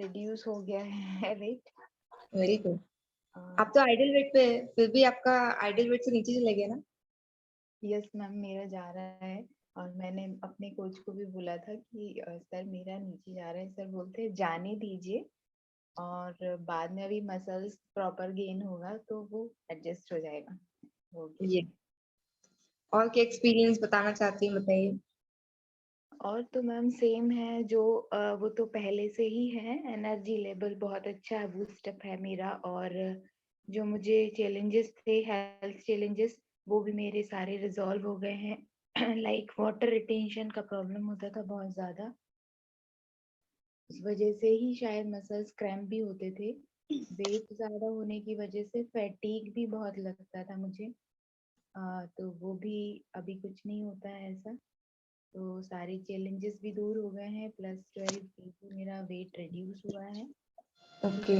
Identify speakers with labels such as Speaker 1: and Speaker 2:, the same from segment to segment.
Speaker 1: Reduce हो गया है वेट।
Speaker 2: Very good. आप तो आइडियल वेट पे है, फिर भी आपका आइडियल वेट से नीचे चले गए ना?
Speaker 1: यस मैम, मेरा जा रहा है। और मैंने अपने कोच को भी बोला था कि सर मेरा नीचे जा रहा है। सर बोलते हैं जाने दीजिए, और बाद में अभी मसल्स प्रॉपर गेन होगा तो वो एडजस्ट हो जाएगा, हो गया।
Speaker 2: ये और क्या एक्सपीरियंस बताना चाहती हैं, बताइए।
Speaker 1: और तो मैम सेम है जो वो तो पहले से ही है। एनर्जी लेवल बहुत अच्छा है, बूस्टअप है मेरा। और जो मुझे चैलेंजेस थे, हेल्थ चैलेंजेस, वो भी मेरे सारे रिजॉल्व हो गए हैं। लाइक वाटर रिटेंशन का प्रॉब्लम होता था बहुत ज्यादा, उस वजह से ही शायद मसल्स क्रैम्प भी होते थे। वेट ज्यादा होने की वजह से फैटीग भी बहुत लगता था मुझे। तो वो भी अभी कुछ नहीं होता है ऐसा। तो सारे चैलेंजेस भी दूर हो गए हैं, प्लस 12 kg मेरा वेट रिड्यूस हुआ है।
Speaker 2: ओके।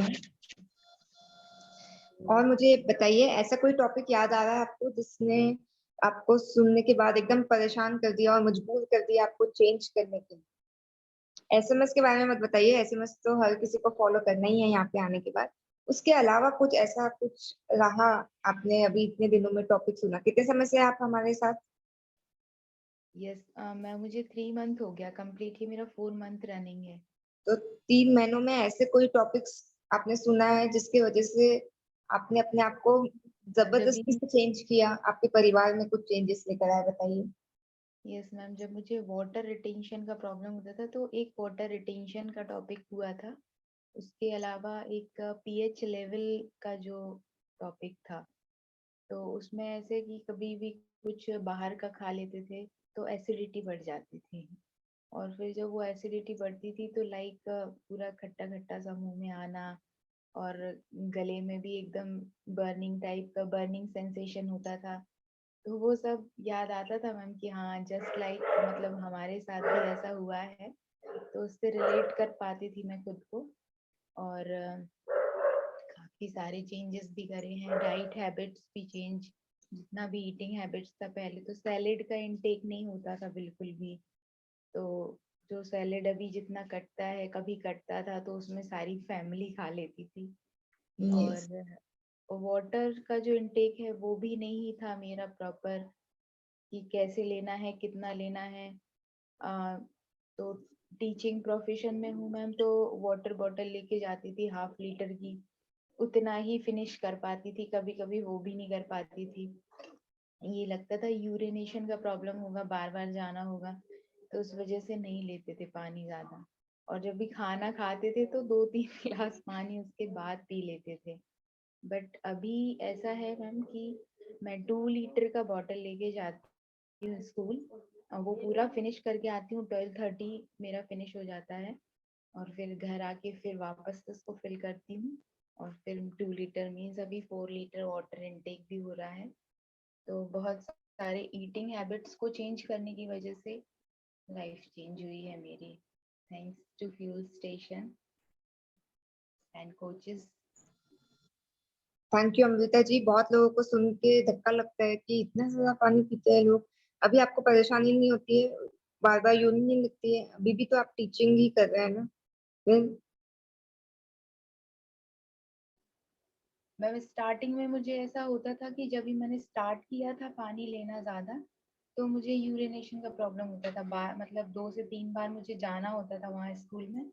Speaker 1: तो
Speaker 2: और मुझे बताइए, ऐसा कोई टॉपिक याद आ रहा है आपको जिसने आपको सुनने के बाद एकदम परेशान कर दिया और मजबूर कर दिया आपको चेंज करने के लिए? एसएमएस के बारे में मत बताइए, एसएमएस तो हर किसी को फॉलो करना ही है यहाँ पे आने के बाद। उसके अलावा कुछ ऐसा कुछ रहा? आपने अभी इतने दिनों में टॉपिक सुना, कितने समय से आप हमारे साथ?
Speaker 1: यस मैं मुझे 3 मंथ हो गया, कम्प्लीटली मेरा 4 मंथ रनिंग है।
Speaker 2: तो 3 महीनों में ऐसे कोई टॉपिक्स आपने सुना है जिसकी वजह से आपने अपने आप को
Speaker 1: जब भी
Speaker 2: जबरदस्ती से चेंज किया, आपके परिवार में कुछ चेंजेस लेकर आए? बताइए।
Speaker 1: यस मैम, जब मुझे वाटर रिटेंशन का प्रॉब्लम होता था तो एक वाटर रिटेंशन का टॉपिक हुआ था। उसके अलावा एक पीएच लेवल का जो टॉपिक था, तो उसमें ऐसे कि कभी भी कुछ बाहर का खा लेते थे तो एसिडिटी बढ़ जाती थी। और फिर जब वो एसिडिटी बढ़ती थी तो लाइक पूरा खट्टा खट्टा सा मुंह में आना, और गले में भी एकदम बर्निंग टाइप का बर्निंग सेंसेशन होता था। तो वो सब याद आता था मैम कि हाँ जस्ट लाइक मतलब हमारे साथ भी ऐसा हुआ है। तो उससे रिलेट कर पाती थी मैं खुद को। और काफी सारे चेंजेस भी करे हैं, डाइट हैबिट्स भी चेंज। जितना भी ईटिंग हैबिट्स था, पहले तो सैलेड का इंटेक नहीं होता था बिल्कुल भी। तो जो सैलेड अभी जितना कटता है, कभी कटता था तो उसमें सारी फैमिली खा लेती थी।
Speaker 2: यस।
Speaker 1: और वाटर का जो इंटेक है वो भी नहीं था मेरा प्रॉपर, कि कैसे लेना है, कितना लेना है। आ, तो टीचिंग प्रोफेशन में हूँ मैम, तो वाटर बॉटल लेके जाती थी 1/2 लीटर की, उतना ही फिनिश कर पाती थी, कभी कभी वो भी नहीं कर पाती थी। ये लगता था यूरिनेशन का प्रॉब्लम होगा, बार बार जाना होगा, तो उस वजह से नहीं लेते थे पानी ज्यादा। और जब भी खाना खाते थे तो 2-3 गिलास पानी उसके बाद पी लेते थे। बट अभी ऐसा है मैम कि मैं 2 लीटर का बॉटल लेके जाती हूँ स्कूल, और वो पूरा फिनिश करके आती हूँ। 12:30 मेरा फिनिश हो जाता है, और फिर घर आके फिर वापस उसको फिल करती हूँ। और फिर 2 लीटर मीन्स अभी 4 लीटर वाटर इनटेक भी हो रहा है। तो बहुत सारे ईटिंग हैबिट्स को चेंज करने की वजह से लाइफ चेंज हुई है मेरी, thanks to fuel station and coaches.
Speaker 2: Thank you Amrita ji. बहुत लोगों को सुन के धक्का लगता है कि इतना ज्यादा पानी पीते हैं लोग, अभी आपको परेशानी नहीं होती है, बार बार यूरिन नहीं लगती है, अभी भी तो आप टीचिंग ही कर रहे हैं ना? फिर
Speaker 1: मैं स्टार्टिंग में मुझे ऐसा होता था कि जब भी मैंने स्टार्ट किया था पानी लेना ज्यादा, तो मुझे यूरिनेशन का प्रॉब्लम होता था। मतलब 2 से 3 बार मुझे जाना होता था वहाँ स्कूल में।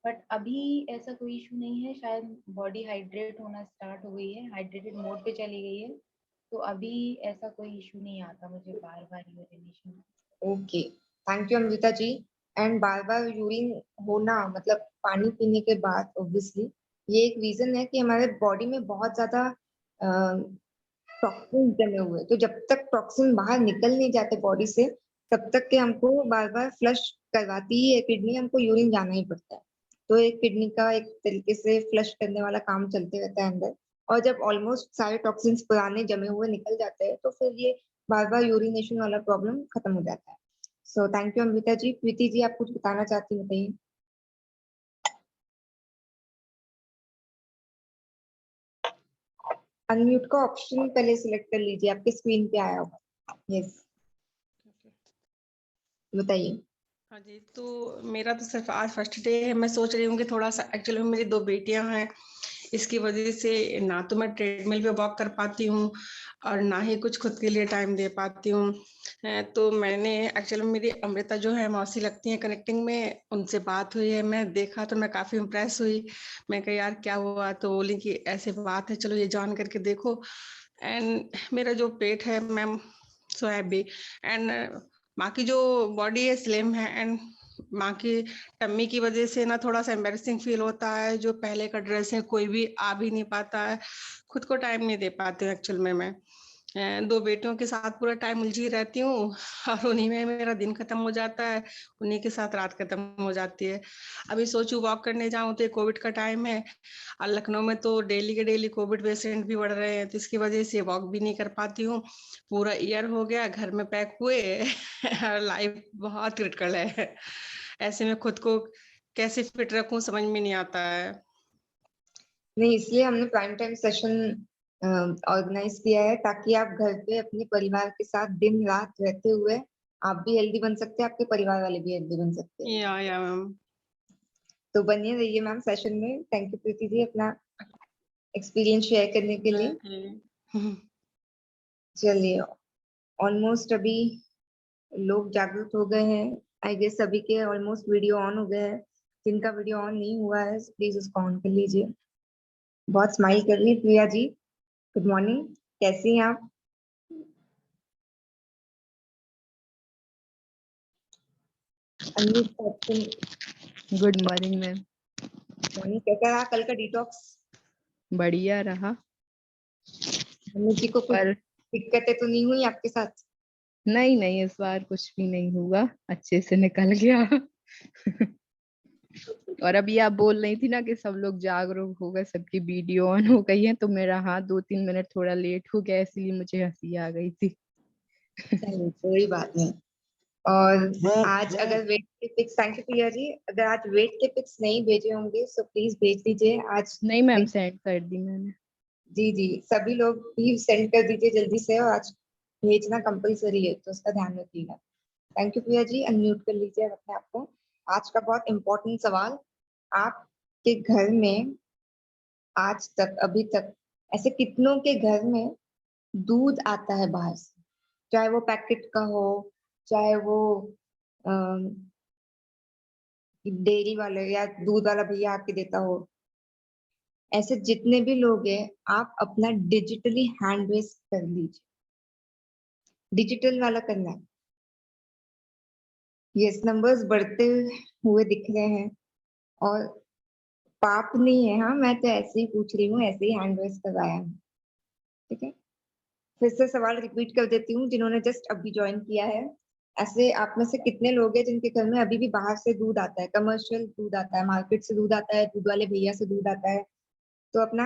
Speaker 1: बट अभी ऐसा कोई इशू नहीं है, शायद बॉडी हाइड्रेट होना स्टार्ट हो गई है, हाइड्रेटेड मोड पे चली गई है। तो अभी ऐसा कोई इशू नहीं आता मुझे बार बार urination.
Speaker 2: Okay, thank you Amrita ji. And बार बार यूरिन होना मतलब पानी पीने के बाद ऑब्वियसली ये एक रीजन है कि हमारे बॉडी में बहुत ज्यादा टॉक्सिन जमे हुए हैं। तो जब तक टॉक्सिन बाहर निकल नहीं जाते बॉडी से, तब तक के हमको बार बार फ्लश करवाती ही है किडनी, हमको यूरिन जाना ही पड़ता है। तो एक किडनी का एक तरीके से फ्लश करने वाला काम चलते रहता है अंदर। और जब ऑलमोस्ट सारे टॉक्सिन्स पुराने जमे हुए निकल जाते हैं तो फिर ये बार बार यूरिनेशन वाला प्रॉब्लम खत्म हो जाता है। सो थैंक यू अमृता जी। प्रीति जी, आप कुछ बताना चाहती हैं, बताइए। अनम्यूट का ऑप्शन पहले सिलेक्ट कर लीजिए, आपके स्क्रीन पे आया होगा। Yes,
Speaker 3: okay.
Speaker 2: बताइए।
Speaker 3: हाँ जी, तो मेरा तो सिर्फ आज फर्स्ट डे है। मैं सोच रही हूँ कि थोड़ा-सा, एक्चुअली में मेरी 2 बेटियाँ हैं, इसकी वजह से ना तो मैं ट्रेडमिल पे वॉक कर पाती हूँ और ना ही कुछ खुद के लिए टाइम दे पाती हूँ। तो मैंने, एक्चुअली मेरी अमृता जो है मौसी लगती हैं कनेक्टिंग में, उनसे बात हुई है, मैं देखा तो मैं काफ़ी इम्प्रेस हुई। मैं कहा यार क्या हुआ? तो बोली कि ऐसे बात है, चलो ये जॉइन करके देखो। एंड मेरा जो पेट है मैम, सो हैप्पी, एंड माँ की जो बॉडी है स्लिम है, एंड माँ की टम्मी की वजह से ना थोड़ा-सा एम्बैरेसिंग फील होता है, जो पहले का ड्रेस है कोई भी आ भी नहीं पाता है, खुद को टाइम नहीं दे पाती हूँ एक्चुअल में मैं। 2 बेटियों के साथ पूरा टाइम उलझी रहती हूँ और उन्हीं में मेरा दिन खत्म हो जाता है, उन्हीं के साथ रात खत्म हो जाती है। अभी सोचूँ वॉक करने जाऊँ तो ये कोविड का टाइम है और लखनऊ में तो डेली के डेली कोविड पेशेंट भी बढ़ रहे हैं, तो इसकी वजह से वॉक भी नहीं कर पाती हूँ। पूरा ईयर हो गया घर में पैक हुए और लाइफ बहुत क्रिटिकल है। ऐसे में खुद को कैसे फिट रखूँ समझ में नहीं आता है।
Speaker 2: नहीं, इसलिए हमने प्राइम टाइम सेशन ऑर्गेनाइज किया है ताकि आप घर पे अपने परिवार के साथ दिन रात रहते हुए आप भी हेल्दी बन सकते हैं, आपके परिवार वाले भी हेल्दी बन सकते हैं।
Speaker 3: या मैम।
Speaker 2: तो बनिए रहिए मैम सेशन में। थैंक यू प्रीति जी अपना एक्सपीरियंस शेयर करने के लिए।
Speaker 3: ओके।
Speaker 2: चलिए, ऑलमोस्ट अभी लोग जागरूक हो गए हैं। आई गेस सभी के ऑलमोस्ट वीडियो ऑन हो गए हैं। जिनका वीडियो ऑन नहीं हुआ है प्लीज उसको ऑन कर लीजिए। बहुत स्माइल कर रही है प्रिया जी। गुड मॉर्निंग, कैसी हैं आप? Unmute option.
Speaker 4: Good morning ma'am.
Speaker 2: Morning, कैसा रहा कल का डिटॉक्स?
Speaker 4: बढ़िया रहा।
Speaker 2: मम्मी जी को कुछ
Speaker 4: पर
Speaker 2: दिक्कतें तो नहीं हुई आपके साथ?
Speaker 4: नहीं नहीं, इस बार कुछ भी नहीं हुआ, अच्छे से निकल गया। और अभी आप बोल रही थी ना कि सब लोग जागरूक हो गए, सबकी वीडियो ऑन हो गई है, तो मेरा हाथ 2-3 मिनट थोड़ा लेट हो गया, इसलिए मुझे हंसी आ गई थी।
Speaker 2: चलिए कोई बात नहीं। और आज अगर वेट के पिक्स, थैंक यू प्रिया जी, अगर आज वेट के पिक्स नहीं भेजे होंगे तो प्लीज भेज दीजिए आज।
Speaker 4: नहीं मैम, सेंड कर दी मैंने।
Speaker 2: जी जी, सभी लोग भी सेंड कर दीजिए जल्दी से, और आज भेजना कंपलसरी है तो उसका ध्यान रखिएगा। Thank you Priya ji, unmute कर लीजिए अपने आप को। आज का बहुत इंपॉर्टेंट सवाल, आपके घर में आज तक, अभी तक ऐसे कितनों के घर में दूध आता है बाहर से, चाहे वो पैकेट का हो, चाहे वो डेयरी वाले या दूध वाला भैया आके देता हो। ऐसे जितने भी लोग हैं, आप अपना डिजिटली हैंड रेस कर लीजिए। डिजिटल वाला करना है। यस, नंबर्स बढ़ते हुए दिख रहे हैं और पाप नहीं है। हाँ, मैं तो ऐसे ही पूछ रही हूँ, ऐसे ही हैंड रेस करवाया हूँ। ठीक है, फिर से सवाल रिपीट कर देती हूँ जिन्होंने जस्ट अभी ज्वाइन किया है। ऐसे आप में से कितने लोग हैं जिनके घर में अभी भी बाहर से दूध आता है, कमर्शियल दूध आता है, मार्केट से दूध आता है, दूध वाले भैया से दूध आता है? तो अपना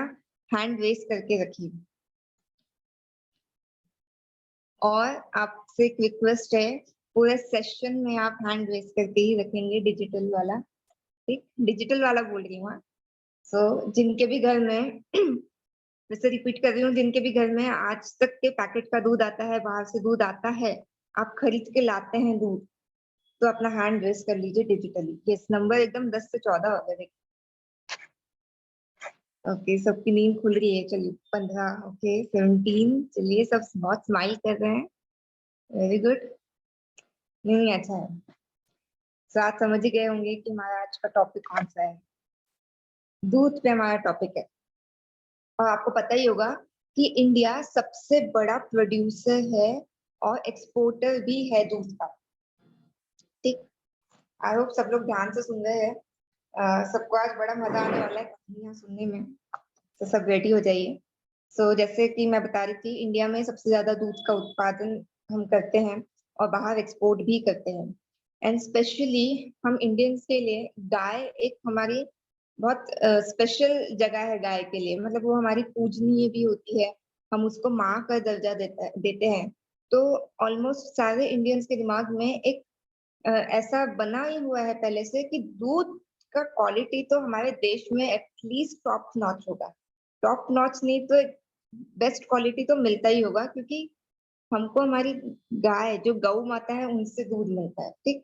Speaker 2: हैंड रेस करके रखिए। और आपसे एक रिक्वेस्ट है, पूरे सेशन में आप हैंड रेस करके ही रखेंगे, डिजिटल वाला। ठीक, डिजिटल वाला बोल रही हूँ। सो जिनके भी घर में फिर से रिपीट कर रही हूँ, जिनके भी घर में आज तक के पैकेट का दूध आता है, बाहर से दूध आता है, आप खरीद के लाते हैं दूध, तो अपना हैंड रेस कर लीजिए डिजिटली। यस, नंबर एकदम 10 से 14 हो गए। ओके, सबकी नींद खुल रही है। चलिए 15, ओके 17। चलिए, सब बहुत स्माइल कर रहे हैं, वेरी गुड। नहीं, अच्छा है। साथ समझ ही गए होंगे कि हमारा आज का टॉपिक कौन सा है। दूध पे हमारा टॉपिक है। और आपको पता ही होगा कि इंडिया सबसे बड़ा प्रोड्यूसर है और एक्सपोर्टर भी है दूध का। ठीक, आई होप सब लोग ध्यान से सुन रहे हैं। सबको आज बड़ा मजा आने वाला है कहानियां सुनने में, तो सब रेडी हो जाइए। जैसे कि मैं बता रही थी, इंडिया में सबसे ज्यादा दूध का उत्पादन हम करते हैं और बाहर एक्सपोर्ट भी करते हैं। एंड स्पेशली हम इंडियंस के लिए गाय एक हमारी बहुत स्पेशल जगह है। गाय के लिए मतलब वो हमारी पूजनीय भी होती है, हम उसको माँ का दर्जा देते हैं। तो ऑलमोस्ट सारे इंडियंस के दिमाग में एक ऐसा बना ही हुआ है पहले से कि दूध का क्वालिटी तो हमारे देश में एटलीस्ट टॉप नॉच होगा। टॉप नॉच नहीं तो बेस्ट क्वालिटी तो मिलता ही होगा, क्योंकि हमको हमारी गाय जो गौ माता है उनसे दूध मिलता है। ठीक,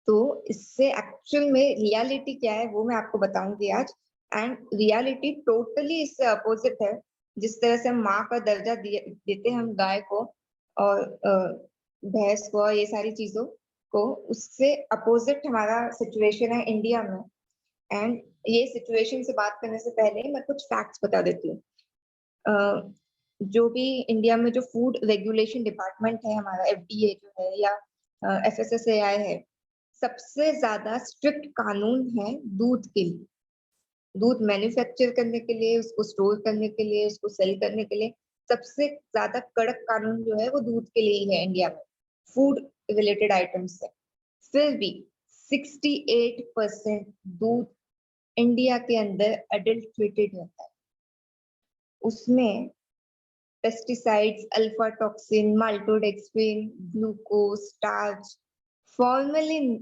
Speaker 2: तो इससे एक्चुअल में रियलिटी क्या है वो मैं आपको बताऊंगी आज। एंड रियलिटी टोटली इससे अपोजिट है। जिस तरह से हम माँ का दर्जा देते हैं हम गाय को और भैंस को, ये सारी चीजों को, उससे अपोजिट हमारा सिचुएशन है इंडिया में। एंड ये सिचुएशन से बात करने से पहले मैं कुछ फैक्ट्स बता देती हूँ। जो भी इंडिया में जो फूड रेगुलेशन डिपार्टमेंट है हमारा, FDA जो है या FSSAI है, सबसे ज्यादा स्ट्रिक्ट कानून है दूध के लिए। दूध मैन्युफैक्चर करने के लिए, उसको स्टोर करने के लिए, उसको सेल करने के लिए सबसे ज्यादा कड़क कानून जो है वो दूध के लिए ही है इंडिया में, फूड रिलेटेड आइटम्स से। फिर भी 68% दूध इंडिया के अंदर अडल्ट्रेटेड होता है। उसमें pesticides, alpha toxin, maltodextrin, glucose, starch, formalin.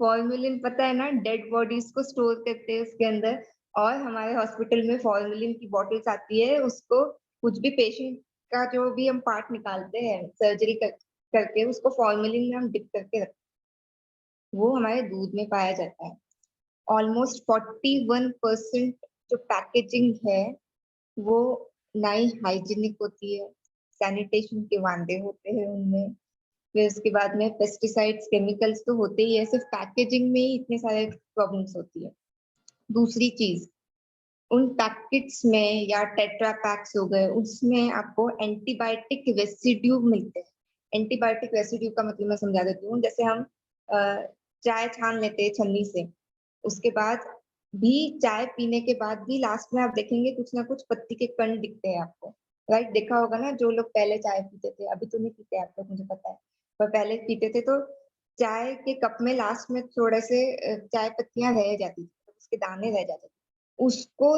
Speaker 2: Formalin पता है ना, डेड बॉडीज को स्टोर करते हैं उसके अंदर। और हमारे हॉस्पिटल में फॉर्मेलिन की बॉटल्स आती है, उसको कुछ भी पेशेंट का जो भी हम पार्ट निकालते हैं सर्जरी करके, उसको फॉर्मेलिन में हम डिप करके रखते हैं, वो हमारे दूध में पाया जाता है। ऑलमोस्ट 41% जो पैकेजिंग है वो ना ही हाइजीनिक होती है, सैनिटेशन के वादे होते हैं उनमें। फिर उसके बाद में पेस्टिसाइड्स, केमिकल्स तो होते ही है, सिर्फ पैकेजिंग में ही इतने सारे प्रॉब्लम्स होती है। दूसरी चीज, उन पैकेट्स में या टेट्रा पैक्स हो गए, उसमें आपको एंटीबायोटिक रेसिड्यू मिलते हैं। एंटीबायोटिक रेसिड्यू का मतलब मैं समझा देती हूँ। जैसे हम चाय छान लेते हैं छन्नी से, उसके बाद भी चाय पीने के बाद भी लास्ट में आप देखेंगे कुछ ना कुछ पत्ती के कण दिखते हैं आपको, राइट? देखा होगा ना, जो लोग पहले चाय पीते थे, अभी तो नहीं पीते आप लोग, मुझे पता है, पर पहले पीते थे तो चाय के कप में लास्ट में थोड़े से चाय पत्तियां रह जाती थी, उसके दाने रह जाते थे, उसको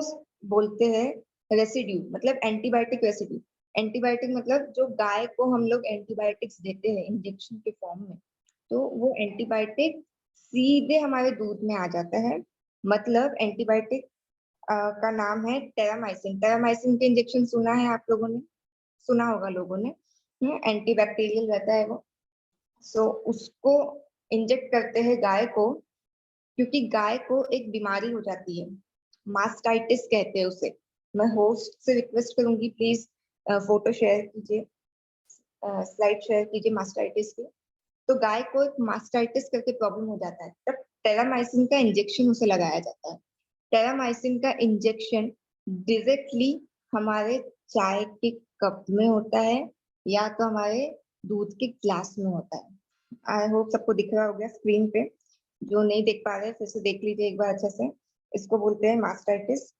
Speaker 2: बोलते हैं रेसिड्यू, मतलब एंटीबायोटिक रेसिड्यू। एंटीबायोटिक मतलब जो गाय को हम लोग एंटीबायोटिक्स देते हैं इंजेक्शन के फॉर्म में, तो वो एंटीबायोटिक सीधे हमारे दूध में आ जाता है। मतलब एंटीबायोटिक का नाम है टेरामाइसिन। टेरामाइसिन के इंजेक्शन सुना है आप लोगों ने, सुना होगा लोगों ने, एंटीबैक्टीरियल रहता है वो। सो उसको इंजेक्ट करते हैं गाय को, क्योंकि गाय को एक बीमारी हो जाती है, मास्टाइटिस कहते हैं उसे। मैं होस्ट से रिक्वेस्ट करूंगी प्लीज फोटो शेयर कीजिए, स्लाइड शेयर कीजिए मास्टाइटिस की। तो गाय को एक मास्टाइटिस करके प्रॉब्लम हो जाता है, तब टेरामाइसिन का इंजेक्शन उसे लगाया जाता है। टेरामाइसिन का इंजेक्शन डायरेक्टली हमारे चाय के कप में होता है या तो हमारे दूध के ग्लास में होता है। आई होप सबको दिख रहा होगा स्क्रीन पे। जो नहीं देख पा रहे फिर से देख लीजिए एक बार अच्छे से। इसको बोलते हैं मास्टाइटिस।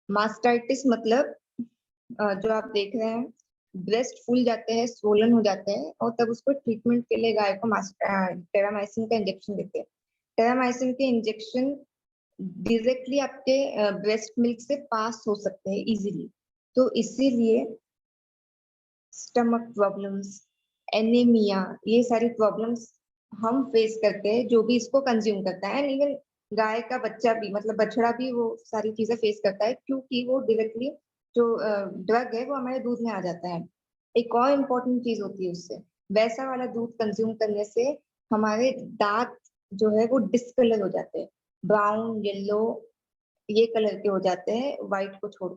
Speaker 2: मास्टाइटिस मतलब जो आप देख रहे हैं, ब्रेस्ट फूल जाते हैं, स्वोलन हो जाते हैं, और तब उसको ट्रीटमेंट के लिए गाय को टेरामाइसिन का इंजेक्शन देते हैं। टेरामाइसिन के इंजेक्शन डायरेक्टली आपके ब्रेस्ट मिल्क से पास हो सकते हैं इजीली, तो इसीलिए स्टमक प्रॉब्लम्स, एनीमिया, ये सारी प्रॉब्लम्स हम फेस करते हैं जो भी इसको कंज्यूम करता है। एंड इवन गाय का बच्चा भी, मतलब बछड़ा भी वो सारी चीजें फेस करता है, क्योंकि वो डायरेक्टली जो ड्रग है वो हमारे दूध में आ जाता है। एक और इम्पोर्टेंट चीज होती है उससे, वैसा वाला दूध कंज्यूम करने से हमारे दांत जो है वो डिस्कलर हो जाते हैं, ब्राउन, येलो, ये कलर के हो जाते हैं, व्हाइट को छोड़।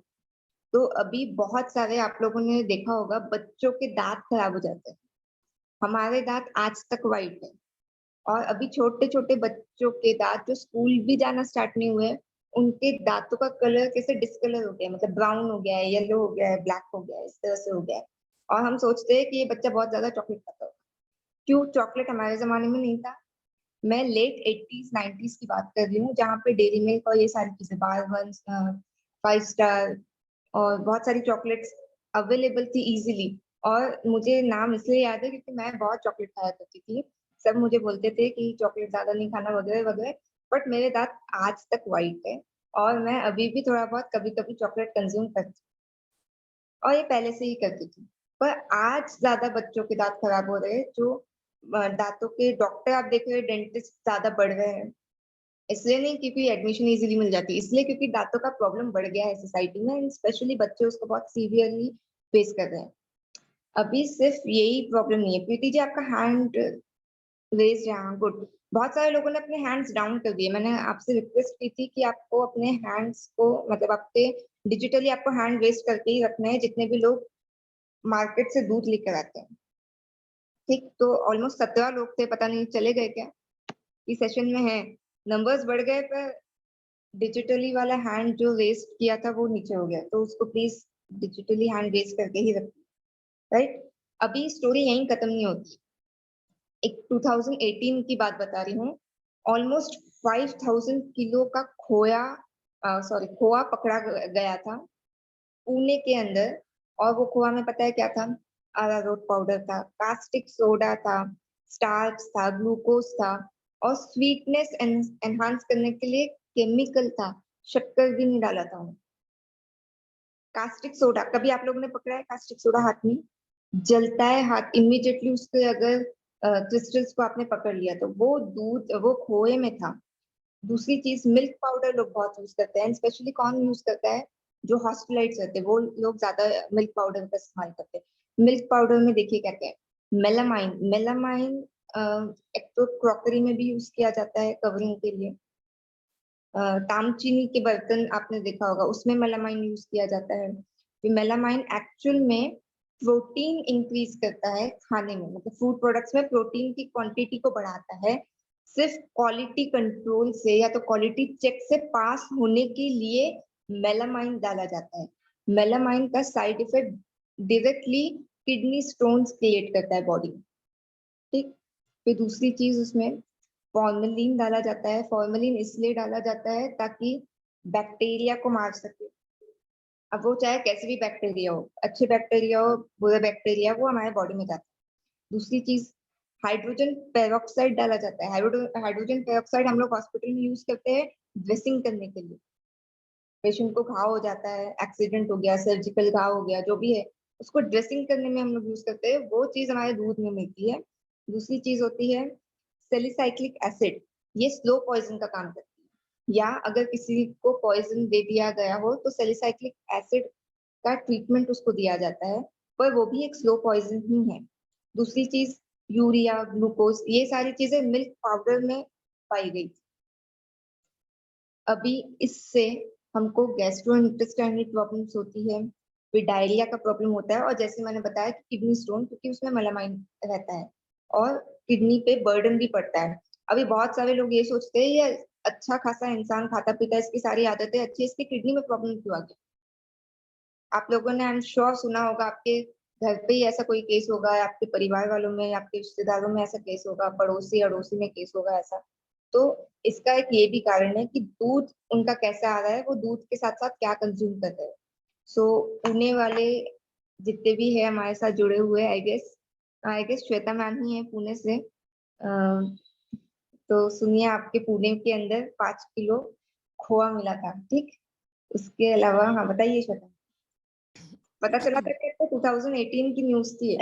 Speaker 2: तो अभी बहुत सारे आप लोगों ने देखा होगा बच्चों के दांत खराब हो जाते हैं। हमारे दांत आज तक व्हाइट है, और अभी छोटे छोटे बच्चों के दांत जो स्कूल भी जाना स्टार्ट नहीं हुए, उनके दांतों का कलर कैसे डिस्कलर हो गया है, मतलब ब्राउन हो गया है, येलो हो गया है, ब्लैक हो गया है, इस तरह से हो गया है। और हम सोचते हैं कि ये बच्चा बहुत ज्यादा चॉकलेट खाता होगा। क्यों? चॉकलेट हमारे जमाने में नहीं था। मैं लेट 80s 90s की बात कर रही हूँ, जहाँ पे डेयरी मिल्क और ये सारी चीजें, बार 5 स्टार और बहुत सारी चॉकलेट्स अवेलेबल थी इजीली। और मुझे नाम इसलिए याद है क्योंकि मैं बहुत चॉकलेट खाया करती थी। सब मुझे बोलते थे कि चॉकलेट ज्यादा नहीं खाना वगैरह वगैरह, बट मेरे दांत आज तक वाइट है, और मैं अभी भी थोड़ा बहुत कभी कभी चॉकलेट कंज्यूम करती हूँ, और ये पहले से ही करती थी। पर आज ज्यादा बच्चों के दांत खराब हो रहे हैं, जो दांतों के डॉक्टर आप देख रहे हैं, डेंटिस्ट ज्यादा बढ़ रहे हैं। इसलिए नहीं क्योंकि एडमिशन इजीली मिल जाती है, इसलिए क्योंकि दांतों का प्रॉब्लम बढ़ गया है सोसाइटी में, स्पेशली बच्चे उसको बहुत सीवियरली फेस कर रहे हैं। अभी सिर्फ यही प्रॉब्लम नहीं है। प्रीति जी, आपका हैंड रेज, हाँ गुड। बहुत सारे लोगों ने अपने हैंड्स डाउन कर दिए। मैंने आपसे रिक्वेस्ट की थी कि आपको अपने हैंड्स को, मतलब आपके डिजिटली आपको हैंड रेज करके ही रखने हैं जितने भी लोग मार्केट से दूध लेकर आते हैं। ठीक, तो ऑलमोस्ट 17 लोग थे, पता नहीं चले गए क्या इस सेशन में है, नंबर्स बढ़ गए, पर डिजिटली वाला हैंड जो रेज किया था वो नीचे हो गया, तो उसको प्लीज डिजिटली हैंड रेज करके ही रखिए, राइट। अभी स्टोरी यहीं खत्म नहीं होती। एक 2018 की बात बता रही हूँ। ऑलमोस्ट 5000 किलो का खोआ पकड़ा गया था पुणे के अंदर। और वो खोआ में पता है क्या था? अरारोट पाउडर था, कास्टिक सोडा था, स्टार्च था, ग्लूकोज था, और स्वीटनेस एनहांस करने के लिए केमिकल था, शक्कर भी नहीं डाला था उन्होंने। कास्टिक सोडा, कभी आप लोगों ने पकड़ा है कास्टिक सोडा हाथ में? जलता है हाथ इमीडिएटली उसके, अगर क्रिस्टल्स को आपने पकड़ लिया तो। वो दूध, वो खोए में था। दूसरी चीज, मिल्क पाउडर लोग बहुत यूज करते हैं, स्पेशली कौन यूज करता है? जो हॉस्पिटलाइज रहते हैं वो लोग ज्यादा मिल्क पाउडर का इस्तेमाल करते हैं। मिल्क पाउडर में देखिए क्या क्या है, मेलामाइन। मेलामाइन एक तो क्रॉकरी में भी यूज किया जाता है कवरिंग के लिए। तामचीनी के बर्तन आपने देखा होगा, उसमें मेलामाइन यूज किया जाता है। तो मेलामाइन एक्चुअल में प्रोटीन इंक्रीज करता है खाने में, मतलब फूड प्रोडक्ट्स में प्रोटीन की क्वांटिटी को बढ़ाता है। सिर्फ क्वालिटी कंट्रोल से या तो क्वालिटी चेक से पास होने के लिए मेलामाइन डाला जाता है। मेलामाइन का side effect directly kidney stones create करता है बॉडी में। ठीक, फिर दूसरी चीज, उसमें फॉर्मेलिन डाला जाता है। फॉर्मेलिन इसलिए डाला जाता है ताकि बैक्टीरिया को मार सके। अब वो चाहे कैसे भी बैक्टीरिया हो, अच्छे बैक्टीरिया हो, बुरे बैक्टीरिया, वो हमारे बॉडी में जाता है। दूसरी चीज, हाइड्रोजन पेरोक्साइड डाला जाता है। हाइड्रोजन पेरोक्साइड हम लोग हॉस्पिटल में यूज करते हैं ड्रेसिंग करने के लिए। पेशेंट को घाव हो जाता है, एक्सीडेंट हो गया, सर्जिकल घाव हो गया, जो भी है, उसको ड्रेसिंग करने में हम लोग यूज करते हैं। वो चीज हमारे दूध में मिलती है। दूसरी चीज होती है सेलिसाइक्लिक एसिड। ये स्लो पॉइजन का काम करती है, या अगर किसी को पॉइजन दे दिया गया हो तो सेलिसाइक्लिक एसिड का ट्रीटमेंट उसको दिया जाता है, पर वो भी एक स्लो पॉइजन ही है। दूसरी चीज, यूरिया, ग्लूकोज, ये सारी चीजें मिल्क पाउडर में पाई गई। अभी इससे हमको गैस्ट्रोइंटेस्टाइनल प्रॉब्लम्स होती है, फिर डायरिया का प्रॉब्लम होता है, और जैसे मैंने बताया कि किडनी स्टोन, क्योंकि उसमें मेलामाइन रहता है और किडनी पे बर्डन भी पड़ता है। अभी बहुत सारे लोग ये सोचते हैं ये अच्छा खासा इंसान खाता पीता है, इसकी सारी आदतें अच्छी, इसकी किडनी में प्रॉब्लम क्यों आ गई? आप लोगों ने आई एम श्योर सुना होगा, आपके घर पे ही ऐसा कोई केस होगा, आपके परिवार वालों में, आपके रिश्तेदारों में ऐसा केस होगा, पड़ोसी अड़ोसी में केस होगा ऐसा। तो इसका एक ये भी कारण है कि दूध उनका कैसा आ रहा है, वो दूध के साथ साथ क्या कंज्यूम कर रहे हैं। सो पुणे वाले जितने भी है हमारे साथ जुड़े हुए, आई गेस श्वेता मैम ही है पुणे से। तो सुनिए, आपके पुणे के अंदर 5 किलो खोआ मिला था। ठीक, उसके अलावा हाँ बताइए श्वेता। पता चला था कि 2018 की न्यूज थी।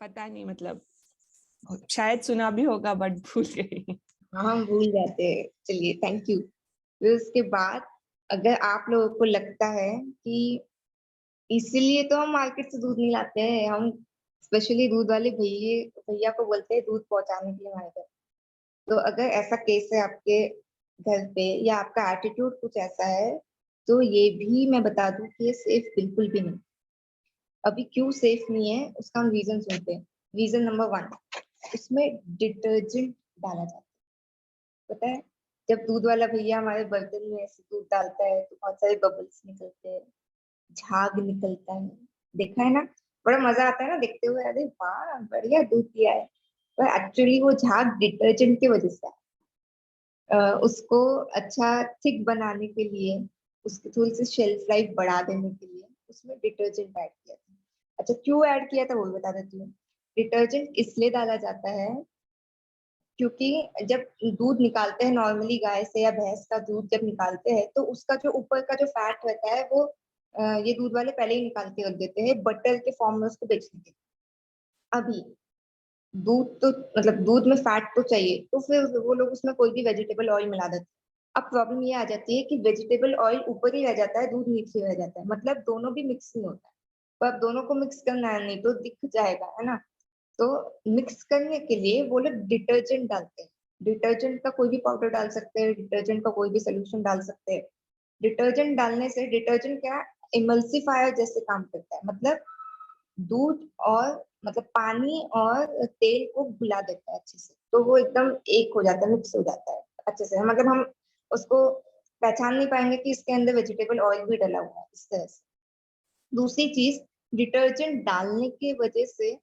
Speaker 5: पता नहीं, मतलब शायद सुना भी होगा बट भूल गई।
Speaker 2: हाँ, हम भूल जाते हैं। चलिए, थैंक यू। फिर उसके बाद, अगर आप लोगों को लगता है कि इसीलिए तो हम मार्केट से दूध नहीं लाते हैं, हम स्पेशली दूध वाले भैया को बोलते हैं दूध पहुंचाने के लिए हमारे घर। तो अगर ऐसा केस है आपके घर पे, या आपका एटीट्यूड कुछ ऐसा है, तो ये भी मैं बता दूं कि ये सेफ बिल्कुल भी नहीं। अभी क्यों सेफ नहीं है उसका हम रीजन सुनते हैं। रीजन नंबर 1, इसमें डिटर्जेंट डाला जाता है। पता है, जब दूध वाला भैया हमारे बर्तन में ऐसे दूध डालता है तो बहुत सारे बबल्स निकलते हैं, झाग निकलता है। देखा है ना, बड़ा मजा आता है ना देखते हुए, अरे वाह बढ़िया दूध दिया है। पर एक्चुअली वो झाग डिटर्जेंट की वजह से उसको अच्छा थिक बनाने के लिए, उसकी थोड़ी सी शेल्फ लाइफ बढ़ा देने के लिए उसमें डिटर्जेंट ऐड किया था। अच्छा, क्यों ऐड किया था वो बता देती हूँ। डिटर्जेंट इसलिए डाला जाता है क्योंकि जब दूध निकालते हैं नॉर्मली गाय से या भैंस का दूध जब निकालते हैं, तो उसका जो ऊपर का जो फैट रहता है वो ये दूध वाले पहले ही निकाल के रख देते हैं बटर के फॉर्म में उसको बेचने के लिए। अभी दूध तो, मतलब दूध में फैट तो चाहिए, तो फिर वो लोग उसमें कोई भी वेजिटेबल ऑयल मिला देते हैं। अब प्रॉब्लम ये आ जाती है कि वेजिटेबल ऑयल ऊपर ही रह जाता है, दूध नीचे रह जाता है, मतलब दोनों भी मिक्स नहीं होता है। तो अब दोनों को मिक्स करना है, नहीं तो दिख जाएगा, है ना। तो मिक्स करने के लिए वो लोग डिटर्जेंट डालते हैं। डिटर्जेंट का कोई भी पाउडर डाल सकते हैं, डिटर्जेंट का कोई भी सोल्यूशन डाल सकते हैं। डिटर्जेंट डालने से, डिटर्जेंट क्या इमल्सिफायर जैसे काम करता है, मतलब दूध और मतलब पानी और तेल को घुला देता है अच्छे से, तो वो एकदम एक हो जाता है, मिक्स हो जाता है अच्छे से। मतलब हम उसको पहचान नहीं पाएंगे कि इसके अंदर वेजिटेबल ऑयल भी डला हुआ है, इस तरह से। दूसरी चीज, डिटर्जेंट डालने की वजह से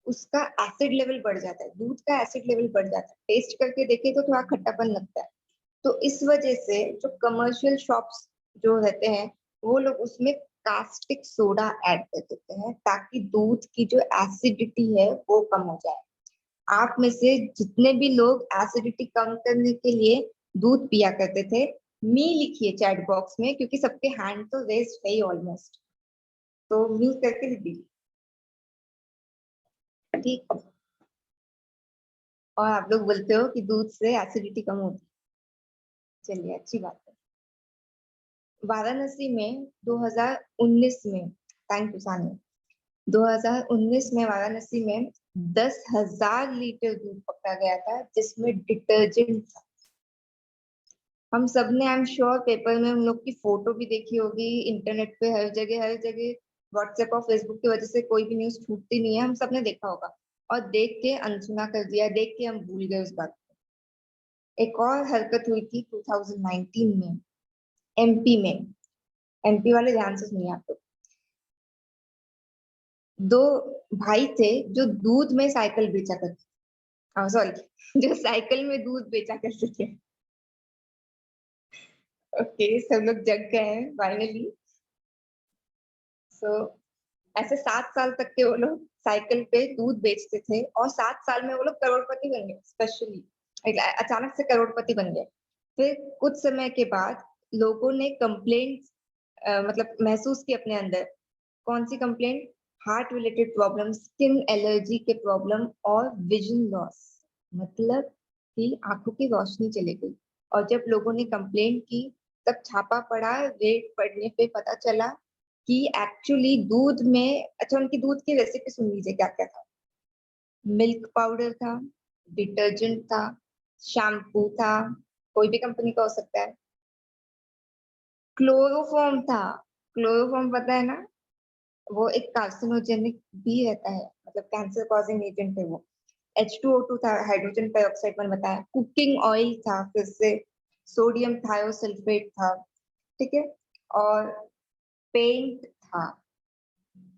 Speaker 2: उसका एसिड लेवल बढ़ जाता है, दूध का एसिड लेवल बढ़ जाता है। टेस्ट करके देखे तो थोड़ा खट्टापन लगता है। तो इस वजह से जो कमर्शियल शॉप्स जो रहते हैं, वो लोग उसमें कास्टिक सोडा ऐड कर देते हैं ताकि दूध की जो एसिडिटी है वो कम हो जाए। आप में से जितने भी लोग एसिडिटी कम करने के लिए दूध पिया करते थे, मी लिखिए चैट बॉक्स में, क्योंकि सबके हैंड तो रेज है ही ऑलमोस्ट, तो मी करके लिख दीजिए, ठीक। और आप लोग बोलते हो कि दूध से एसिडिटी कम होती है, चलिए अच्छी बात है। वाराणसी में 2019 में, थैंक यू सानी, 2019 में वाराणसी में 10,000 लीटर दूध पकड़ा गया था जिसमें डिटर्जेंट था। हम सब ने, आई एम श्योर, पेपर में हम लोग की फोटो भी देखी होगी, इंटरनेट पे हर जगह व्हाट्सएप और फेसबुक की वजह से कोई भी न्यूज छूटती नहीं है, हम सब ने देखा होगा। और देख के अनसुना कर दिया, देख के हम भूल गए उस बात को। एक और हरकत हुई थी 2019 में एमपी में। एमपी वाले ध्यान से सुनिए आप लोग। दो भाई थे जो दूध में साइकिल बेचा करते, सॉरी, जो साइकिल में दूध बेचा करते थे। ओके, सब लोग जग गए हैं फाइनली। सो ऐसे 7 साल तक के वो लोग साइकिल पे दूध बेचते थे और 7 साल में वो लोग करोड़पति बन गए, स्पेशली अचानक से करोड़पति बन गए। फिर कुछ समय के बाद लोगों ने कंप्लेंट मतलब महसूस की अपने अंदर। कौन सी complaint? Heart related problem, skin allergy के प्रॉब्लम और विजन लॉस, मतलब कि आंखों की रोशनी चली गई। और जब लोगों ने कंप्लेंट की तब छापा पड़ा, रेट पड़ने पे पता चला कि एक्चुअली दूध में, अच्छा उनकी दूध की रेसिपी सुन लीजिए क्या क्या था। मिल्क पाउडर था, डिटर्जेंट था, शैम्पू था, कोई भी कंपनी का हो सकता है, क्लोरोफॉर्म था। क्लोरोफॉर्म पता है ना, वो एक कार्सिनोजेनिक भी रहता है, मतलब कैंसर कॉजिंग एजेंट है वो। H2O2 था, हाइड्रोजन पेरोक्साइड मैंने बताया। कुकिंग ऑयल था, फिर से सोडियम थायोसल्फेट था, ठीक है, और पेंट था।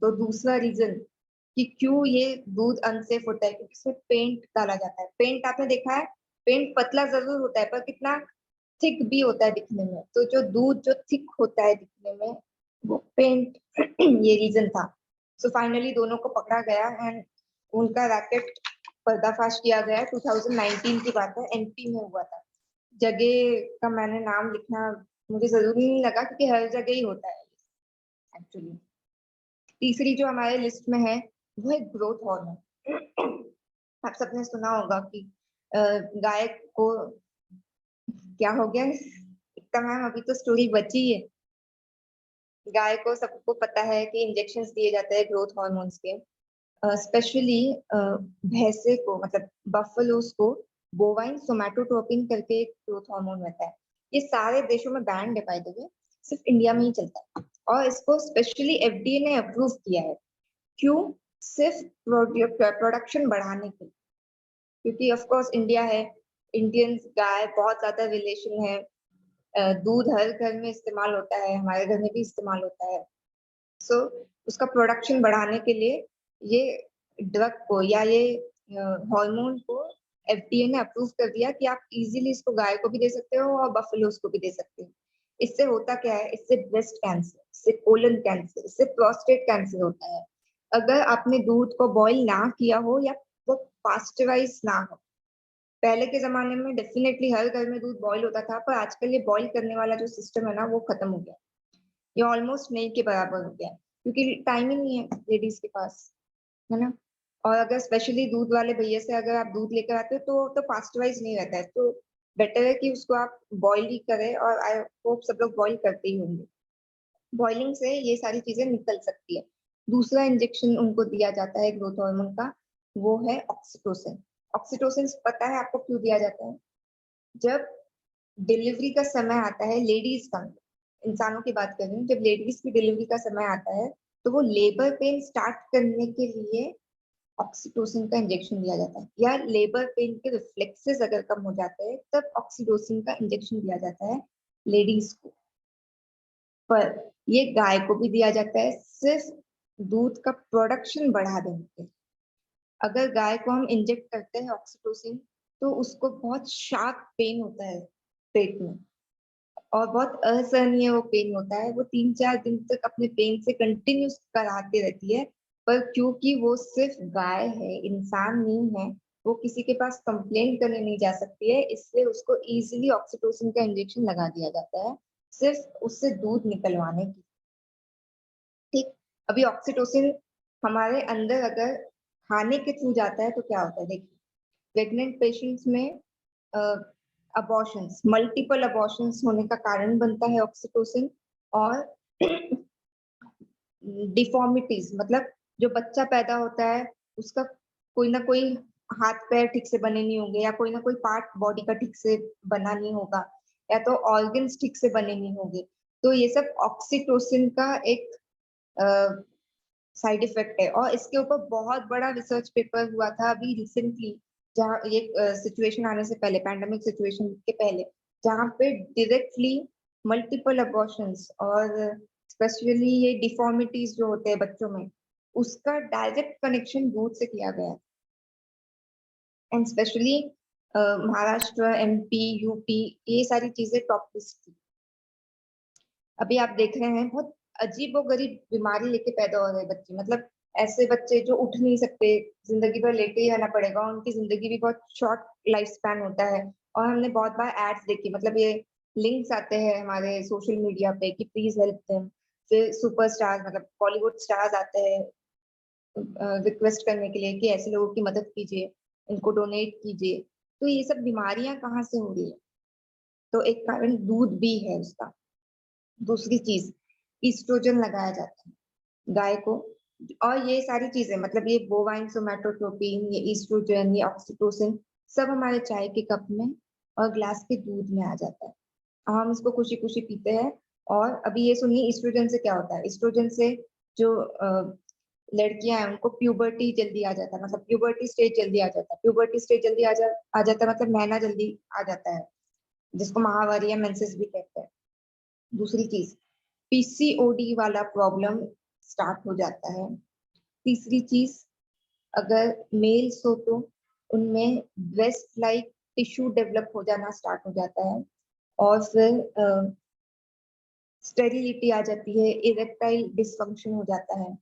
Speaker 2: तो दूसरा रीजन कि क्यों ये दूध अनसेफ होता है, क्योंकि इसमें पेंट डाला जाता है। पेंट आपने देखा है, पेंट पतला जरूर होता है पर कितना थिक भी होता है दिखने में। तो जो दूध जो थिक होता है दिखने में, वो पेंट ये रीजन था। सो फाइनली दोनों को पकड़ा गया एंड उनका रैकेट पर्दाफाश किया गया। 2019 की बात है, एमपी में हुआ था। जगह का मैंने नाम लिखना मुझे जरूरी नहीं लगा क्योंकि हर जगह ही होता है एक्चुअली। तीसरी जो हमारे लिस्ट में है वो है ग्रोथ हार्मोन। आप सबने सुना होगा कि गाय को क्या हो गया, इतना मैम अभी तो स्टोरी बची है। गाय को सबको पता है कि इंजेक्शंस दिए जाते हैं ग्रोथ हार्मोन्स के, स्पेशली भैंसे को, मतलब बफलोस को बोवाइन सोमैटोट्रोपिन करके एक ग्रोथ हार्मोन रहता है। ये सारे देशों में बैंड है बाय द वे, सिर्फ इंडिया में ही चलता है। और इसको स्पेशली एफडीए ने अप्रूव किया है। क्यों? सिर्फ प्रोडक्शन बढ़ाने के लिए, क्योंकि ऑफ कोर्स इंडिया है, इंडियंस गाय बहुत ज्यादा रिलेशन है, दूध हर घर में इस्तेमाल होता है, हमारे घर में भी इस्तेमाल होता है। सो उसका प्रोडक्शन बढ़ाने के लिए ये ड्रग को या ये हार्मोन को एफडीए ने अप्रूव कर दिया कि आप इजीली इसको गाय को भी दे सकते हो और बफेलोस को भी दे सकते हो। इससे होता क्या है, इससे ब्रेस्ट कैंसर, इससे कोलन कैंसर, इससे प्रोस्टेट कैंसर होता है अगर आपने दूध को बॉईल ना किया हो या वो पास्चराइज ना हो। पहले के जमाने में डेफिनेटली हर घर में दूध बॉईल होता था, पर आजकल ये बॉईल करने वाला जो सिस्टम है ना वो खत्म हो गया, ये ऑलमोस्ट नहीं के बराबर हो गया क्योंकि टाइम ही नहीं है लेडीज के पास, है ना। और अगर स्पेशली दूध वाले भैया से अगर आप दूध लेकर आते हो तो पास्चराइज नहीं रहता है, तो बेटर है कि उसको आप बॉईल ही करें, और आई होप सब लोग बॉईल करते ही होंगे। बॉइलिंग से ये सारी चीजें निकल सकती है। दूसरा इंजेक्शन उनको दिया जाता है ग्रोथ हार्मोन का, वो है ऑक्सीटोसिन। ऑक्सीटोसिन पता है आपको क्यों दिया जाता है? जब डिलीवरी का समय आता है लेडीज का, इंसानों की बात कर रही हूँ, जब लेडीज की डिलीवरी का समय आता है तो वो लेबर पेन स्टार्ट करने के लिए ऑक्सीटोसिन का इंजेक्शन दिया जाता है, या लेबर पेन के रिफ्लेक्सेस अगर कम हो जाते हैं तब ऑक्सीटोसिन का इंजेक्शन दिया जाता है लेडीज को। पर ये गाय को भी दिया जाता है सिर्फ दूध का प्रोडक्शन बढ़ा देने के लिए। अगर गाय को हम इंजेक्ट करते हैं ऑक्सीटोसिन तो उसको बहुत शार्प पेन होता है पेट में, और बहुत असहनीय वो पेन होता है। वो 3-4 दिन तक अपने पेन से कंटिन्यूस कराती रहती है, पर क्योंकि वो सिर्फ गाय है, इंसान नहीं है, वो किसी के पास कंप्लेन करने नहीं जा सकती है, इसलिए उसको इजीली ऑक्सीटोसिन का इंजेक्शन लगा दिया जाता है सिर्फ उससे दूध निकलवाने की। ठीक, अभी ऑक्सीटोसिन हमारे अंदर अगर खाने के थ्रू जाता है तो क्या होता है? देखिए, प्रेग्नेंट पेशेंट्स में अबॉर्शंस, मल्टीपल अबॉर्शंस होने का कारण बनता है ऑक्सीटोसिन, और डिफॉर्मिटीज, मतलब जो बच्चा पैदा होता है उसका कोई ना कोई हाथ पैर ठीक से बने नहीं होंगे, या कोई ना कोई पार्ट बॉडी का ठीक से बना नहीं होगा, या तो ऑर्गन्स ठीक से बने नहीं होंगे। तो ये सब ऑक्सीटोसिन का एक साइड इफेक्ट है, और इसके ऊपर बहुत बड़ा रिसर्च पेपर हुआ था अभी रिसेंटली, जहाँ ये सिचुएशन आने से पहले, पैंडेमिक सिचुएशन के पहले, जहाँ पे डायरेक्टली मल्टीपल अबॉर्शंस और स्पेशली ये डिफॉर्मिटीज जो होते हैं बच्चों में, उसका डायरेक्ट कनेक्शन दूध से किया गया। And specially Maharashtra, MP, UP, ये सारी चीजें टॉप लिस्ट थी। अभी आप देख रहे हैं बहुत अजीबोगरीब बीमारी लेके पैदा हो रहे बच्चे, मतलब ऐसे बच्चे जो उठ नहीं सकते, जिंदगी भर लेटे ही रहना पड़ेगा, उनकी जिंदगी भी बहुत शॉर्ट लाइफ स्पैन होता है। और हमने बहुत बार एड्स देखी, मतलब ये लिंक्स आते हैं हमारे सोशल मीडिया पे कि प्लीज हेल्प देम, फिर सुपरस्टार्स, मतलब बॉलीवुड स्टार्स आते हैं रिक्वेस्ट करने के लिए कि ऐसे लोगों की मदद कीजिए, इनको डोनेट कीजिए। तो ये सब बीमारियां कहाँ से हो रही है? तो एक कारण दूध भी है उसका। दूसरी चीज, ईस्ट्रोजन लगाया जाता है गाय को, और ये सारी चीजें, मतलब ये बोवाइन सोमैटोट्रोपिन, ये ईस्ट्रोजन, ये ऑक्सीटोसिन, सब हमारे चाय के कप में और ग्लास के दूध में आ जाता है, और हम इसको खुशी खुशी पीते हैं। और अभी ये सुनिए ईस्ट्रोजन से क्या होता है। ईस्ट्रोजन से जो लड़कियां हैं उनको प्यूबर्टी जल्दी आ जाता है, मतलब प्यूबर्टी स्टेज जल्दी आ जाता है। प्यूबर्टी स्टेज जल्दी आ जाता है, मतलब महीना जल्दी आ जाता है, जिसको माहवारी या मेंसेस भी कहते हैं। दूसरी चीज, पीसीओडी वाला प्रॉब्लम स्टार्ट हो जाता है। तीसरी चीज, अगर मेल्स हो तो उनमें ब्रेस्ट लाइक टिश्यू डेवलप हो जाना स्टार्ट हो जाता है, और फिर स्टेरिलिटी आ जाती है, इरेक्टाइल डिसफंक्शन हो जाता है।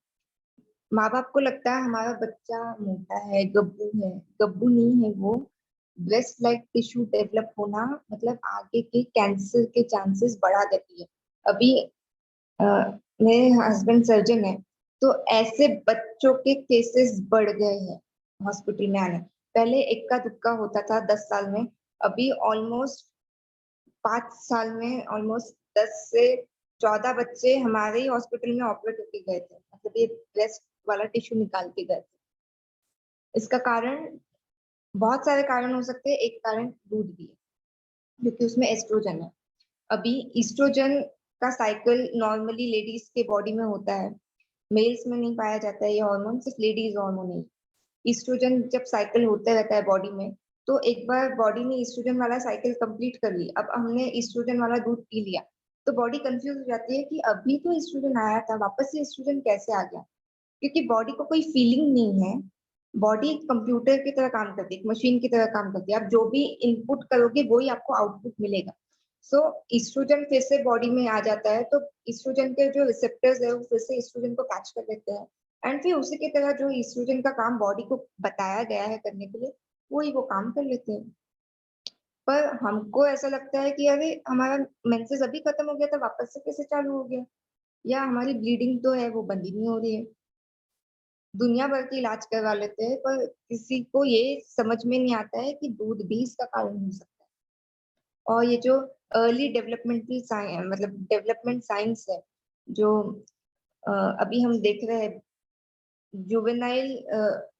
Speaker 2: माँ बाप को लगता है हमारा बच्चा मोटा है, गब्बू है, गब्बू नहीं है वो। ब्रेस्ट लाइक टिश्यू डेवलप होना मतलब आगे के कैंसर के चांसेस बढ़ा देती है। अभी मेरे हस्बैंड सर्जन है, तो ऐसे बच्चों के केसेस बढ़ गए हैं हॉस्पिटल में आने। पहले इक्का दुक्का होता था 10 साल में, अभी ऑलमोस्ट 5 साल में ऑलमोस्ट 10 से 14 बच्चे हमारे ही हॉस्पिटल में ऑपरेट होके गए थे, मतलब ये ब्रेस्ट वाला टिश्यू निकाल के गए थे। इसका कारण, बहुत सारे कारण हो सकते हैं, एक कारण दूध भी है क्योंकि उसमें एस्ट्रोजन है। अभी ईस्ट्रोजन का साइकिल नॉर्मली लेडीज के बॉडी में होता है, मेल्स में नहीं पाया जाता है ये हार्मोन, सिर्फ लेडीज हार्मोन है। ईस्ट्रोजन जब साइकिल होता रहता है बॉडी में, तो एक बार बॉडी ने ईस्ट्रोजन वाला साइकिल कंप्लीट कर ली, अब हमने ईस्ट्रोजन वाला दूध पी लिया, तो बॉडी कंफ्यूज हो जाती है कि अभी तो ईस्ट्रोजन आया था, वापस से ईस्ट्रोजन कैसे आ गया? क्योंकि बॉडी को कोई फीलिंग नहीं है। बॉडी एक कंप्यूटर की तरह काम करती है, एक मशीन की तरह काम करती है। आप जो भी इनपुट करोगे वही आपको आउटपुट मिलेगा। सो ईस्ट्रोजन फिर से बॉडी में आ जाता है, तो ईस्ट्रोजन के जो रिसेप्टर्स है वो फिर से ईस्ट्रोजन को कैच कर लेते हैं, एंड फिर उसी की तरह जो ईस्ट्रोजन का काम बॉडी को बताया गया है करने के लिए, वही वो काम कर लेते हैं। पर हमको ऐसा लगता है कि अरे हमारा मेंसेस अभी खत्म हो गया था, वापस से कैसे चालू हो गया, या हमारी ब्लीडिंग तो है वो बंद ही नहीं हो रही है। दुनिया भर के इलाज करवा लेते हैं, पर किसी को ये समझ में नहीं आता है कि दूध भी इसका कारण हो सकता है। और ये जो अर्ली डेवलपमेंटल साइंस, मतलब डेवलपमेंट साइंस है, जो अभी हम देख रहे हैं, जुवेनाइल